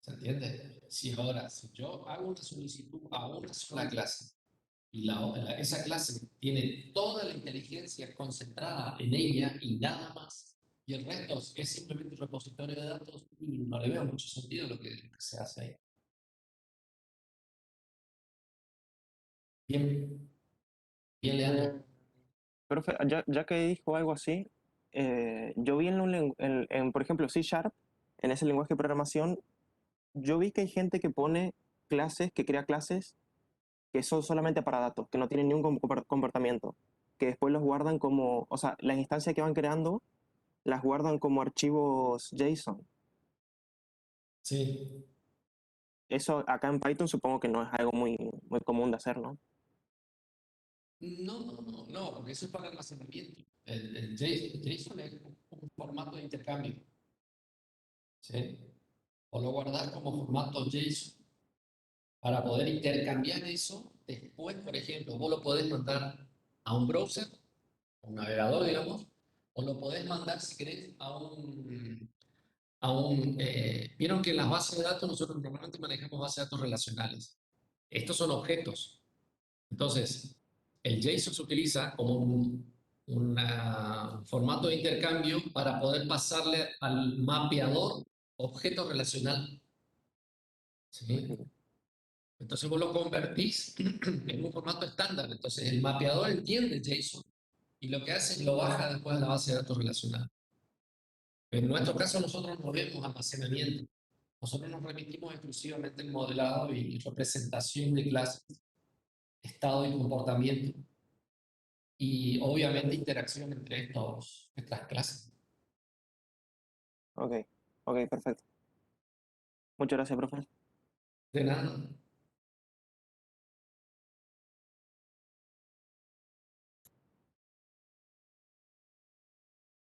¿Se entiende? Si ahora, si yo hago una solicitud a una sola clase y esa clase tiene toda la inteligencia concentrada en ella y nada más, y el resto es simplemente un repositorio de datos, no le veo mucho sentido lo que se hace ahí. Bien, bien, Leandro. Profe, ya que dijo algo así, yo vi por ejemplo, C Sharp, en ese lenguaje de programación, yo vi que hay gente que pone clases, que crea clases que son solamente para datos, que no tienen ningún comportamiento, que después los guardan como, o sea, las instancias que van creando las guardan como archivos JSON. Sí. Eso acá en Python supongo que no es algo muy común de hacer, ¿no? No, porque eso es para almacenamiento. El JSON es un formato de intercambio. ¿Sí? o lo guardás como formato JSON para poder intercambiar eso. Después, por ejemplo, vos lo podés mandar a un browser, a un navegador, digamos, o lo podés mandar, si querés, vieron que en las bases de datos nosotros normalmente manejamos bases de datos relacionales. Estos son objetos. Entonces, el JSON se utiliza como un formato de intercambio para poder pasarle al mapeador objeto relacional. ¿Sí? Entonces vos lo convertís en un formato estándar. Entonces el mapeador entiende JSON y lo que hace es lo baja después a la base de datos relacional. En nuestro caso nosotros no vemos almacenamiento. Nosotros nos remitimos exclusivamente en modelado y representación de clases, estado y comportamiento. Y obviamente interacción entre estas clases. Ok, ok, perfecto. Muchas gracias, profe. De nada.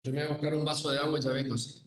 Yo me voy a buscar un vaso de agua y ya vengo, ¿sí?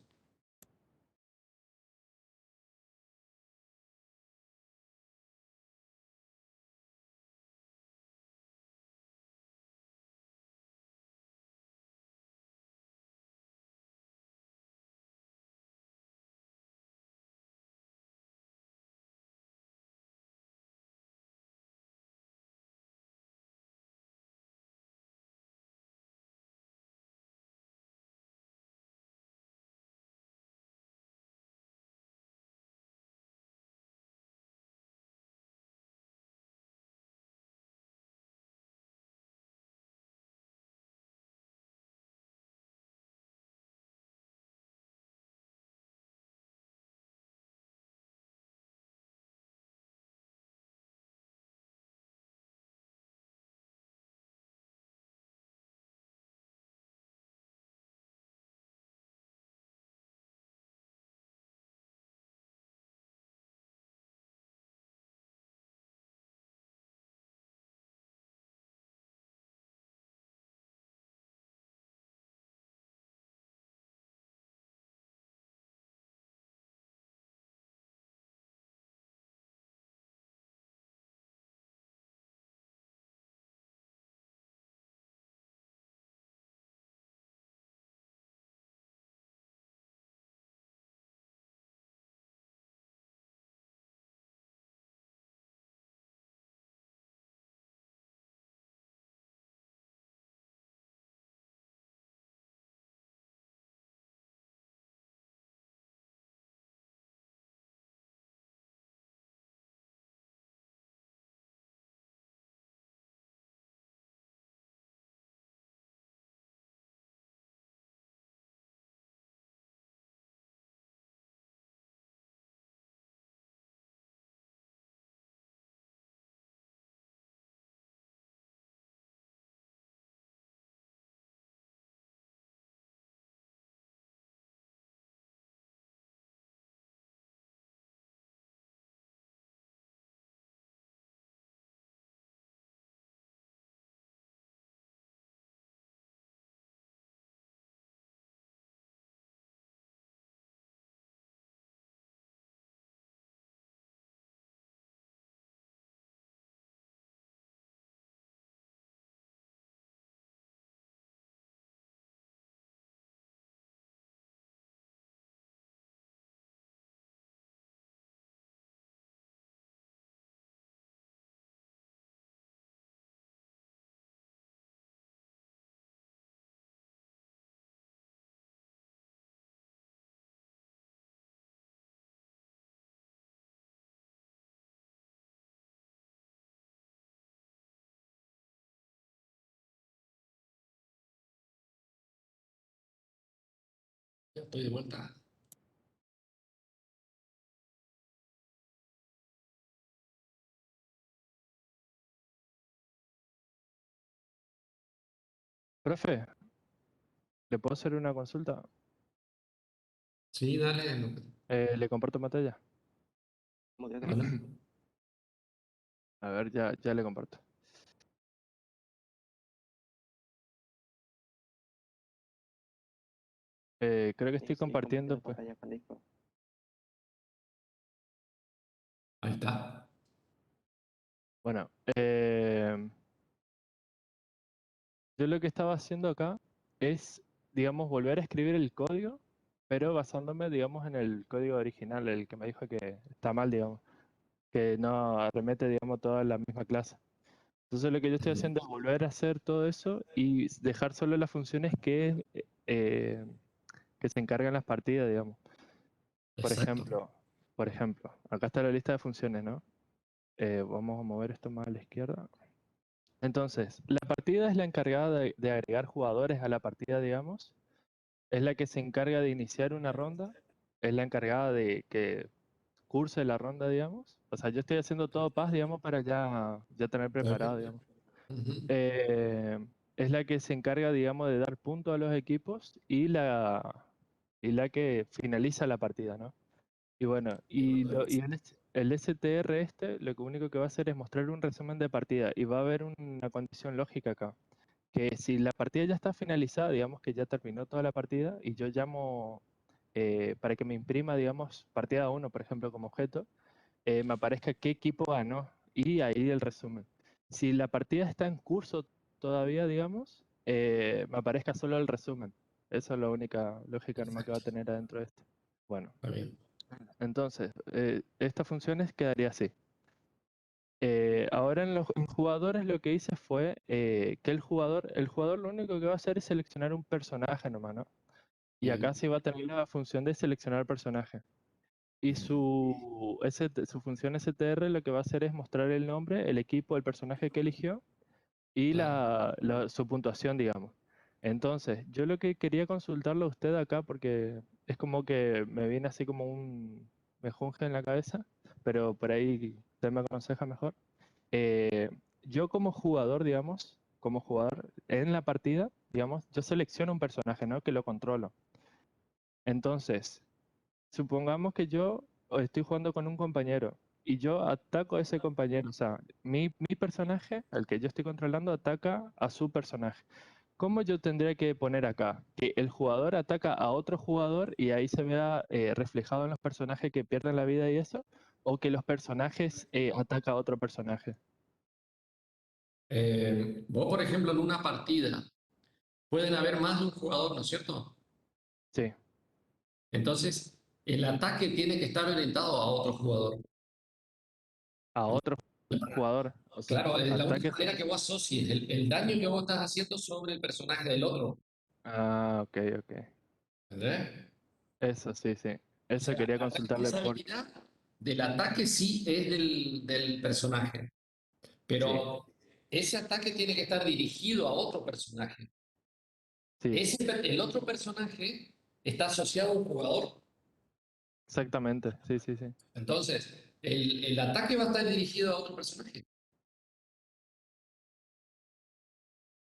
Ya estoy de vuelta. Profe, ¿le puedo hacer una consulta? Sí, dale. ¿Le comparto pantalla? Hola. A ver, ya le comparto. Creo que estoy Sí, compartir compartiendo, la pues. pantalla con Discord. está. Bueno, yo lo que estaba haciendo acá es, digamos, volver a escribir el código, pero basándome, digamos, en el código original, el que me dijo que está mal, digamos, que no arremete, digamos, toda la misma clase. Entonces lo que yo estoy haciendo es volver a hacer todo eso y dejar solo las funciones eh, que se encargan las partidas, digamos. Por Exacto. ejemplo, acá está la lista de funciones, ¿no? Vamos a mover esto más a la izquierda. Entonces, la partida es la encargada de agregar jugadores a la partida, digamos. Es la que se encarga de iniciar una ronda. Es la encargada de que curse la ronda, digamos. O sea, yo estoy haciendo todo paz, digamos, para ya tener preparado, digamos. Ujú. Es la que se encarga, digamos, de dar puntos a los equipos y la que finaliza la partida, ¿no? Y bueno, el STR lo que único que va a hacer es mostrar un resumen de partida y va a haber una condición lógica acá, que si la partida ya está finalizada, digamos que ya terminó toda la partida y yo llamo para que me imprima, digamos, partida 1, por ejemplo, como objeto, me aparezca qué equipo ganó y ahí el resumen. Si la partida está en curso todavía, digamos, me aparezca solo el resumen. Esa es la única lógica nomás que va a tener adentro de esto. Bueno, Está bien. entonces, estas funciones quedaría así. Ahora en jugadores lo que hice fue que el jugador lo único que va a hacer es seleccionar un personaje nomás, ¿no? Y acá sí va a tener la función de seleccionar personaje. Y su función STR lo que va a hacer es mostrar el nombre, el equipo, el personaje que eligió y su puntuación, digamos. Entonces, yo lo que quería consultarle a usted acá, porque es como que me viene así como un mejunje en la cabeza, pero por ahí usted me aconseja mejor. Eh, yo como jugador, digamos, como jugador en la partida, digamos, yo selecciono un personaje, ¿no? Que lo controlo. Entonces, supongamos que yo estoy jugando con un compañero y yo ataco a ese compañero. O sea, mi personaje, el que yo estoy controlando, ataca a su personaje. ¿Cómo yo tendría que poner acá? Que el jugador ataca a otro jugador y ahí se vea reflejado en los personajes que pierden la vida y eso, o que los personajes atacan a otro personaje. Vos, por ejemplo, en una partida pueden haber más de un jugador, ¿no es cierto? Sí, Entonces, el ataque tiene que estar orientado a otro jugador. a otro jugador. O sea, Claro, es la única ataque. manera que vos asocies el daño que vos estás haciendo sobre el personaje del otro. Ah, ok, ok. ¿Entendés? Eso, sí, sí. O Eso sea, quería la consultarle por. responsabilidad del ataque sí es del personaje, Sí, pero ese ataque tiene que estar dirigido a otro personaje. sí, El otro personaje está asociado a un jugador. exactamente. Sí, sí, sí. Entonces, el ataque va a estar dirigido a otro personaje.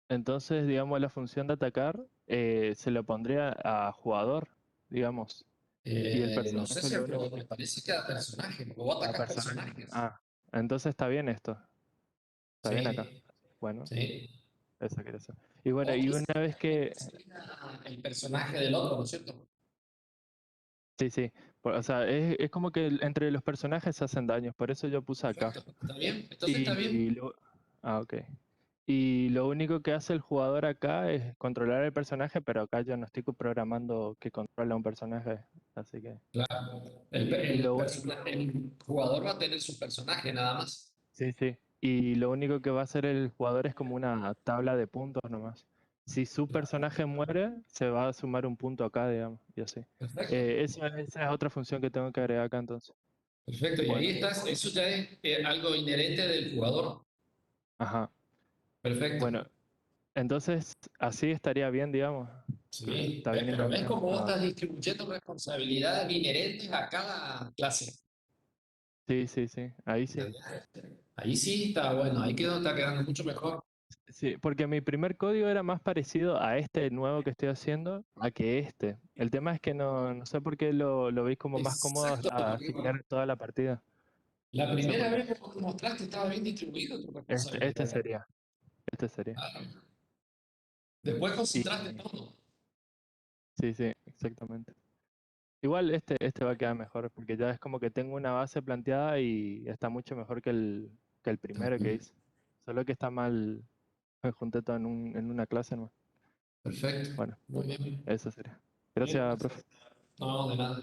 Entonces, digamos, la función de atacar se lo pondría a jugador, digamos. Y el No sé personaje si lo único. me parece que a personaje, porque vos A atacas personaje. personajes. Ah, entonces está bien esto. Está bien acá. Sí, Bueno, sí. eso quiere decir. Y bueno, O y una quizás vez que. sería el personaje del otro, ¿no es cierto? Sí, sí. O sea, es como que entre los personajes se hacen daños. Por eso yo puse acá. Perfecto, ¿está bien? Entonces está bien. Y ok. Y lo único que hace el jugador acá es controlar el personaje, pero acá yo no estoy programando que controla un personaje, así que. Claro. Y lo único, El jugador va a tener su personaje nada más. sí, sí. Y lo único que va a hacer el jugador es como una tabla de puntos nomás. Si su personaje muere, se va a sumar un punto acá, digamos, y así. Perfecto, Esa es otra función que tengo que agregar acá entonces. perfecto. Y ahí Bueno, estás, eso ya es algo inherente del jugador. ajá. Perfecto. Bueno, entonces así estaría bien, digamos. Sí, Está bien pero ves encaminado. cómo vos Ah, estás distribuyendo responsabilidades inherentes a cada clase. sí, sí, sí. Ahí sí. Ahí sí está bueno, ahí está quedando mucho mejor. Sí, porque mi primer código era más parecido a este nuevo que estoy haciendo a que este. El tema es que no sé por qué lo veis como más cómodo Exacto, a porque asignar toda la partida. la No sé primera por qué. vez que vos te mostraste estaba bien distribuido tu Este responsabilidad. sería. Este sería. Claro. Después concentraste Y todo. sí, sí, exactamente. Igual este va a quedar mejor, porque ya es como que tengo una base planteada y está mucho mejor que el primero que hice. Solo que está mal, me junté todo en una clase nomás. Perfecto. Bueno, Muy bien. eso sería. Bien. Gracias, profe. No, de nada.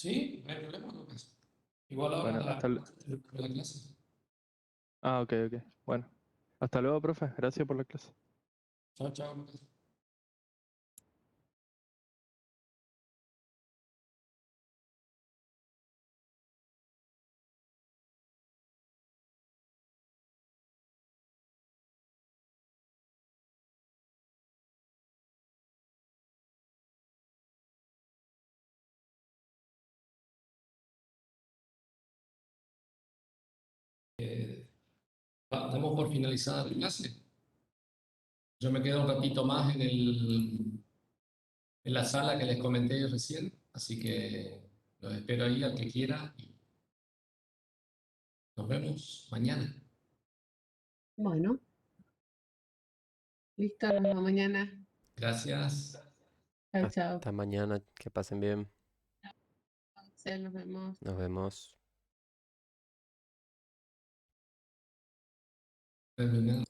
Sí, no hay problema, Lucas. Igual ahora Bueno, la clase. Ah, ok, ok. Bueno, hasta luego, profe. Gracias por la clase. Chao, chao, Lucas. Damos por finalizada la clase. Yo me quedo un ratito más en la sala que les comenté recién, así que los espero ahí al que quiera y nos vemos mañana. Bueno, listo, nos vemos mañana. Gracias. Chao, chao. Hasta mañana, que pasen bien. Nos vemos. Nos vemos. Terminado.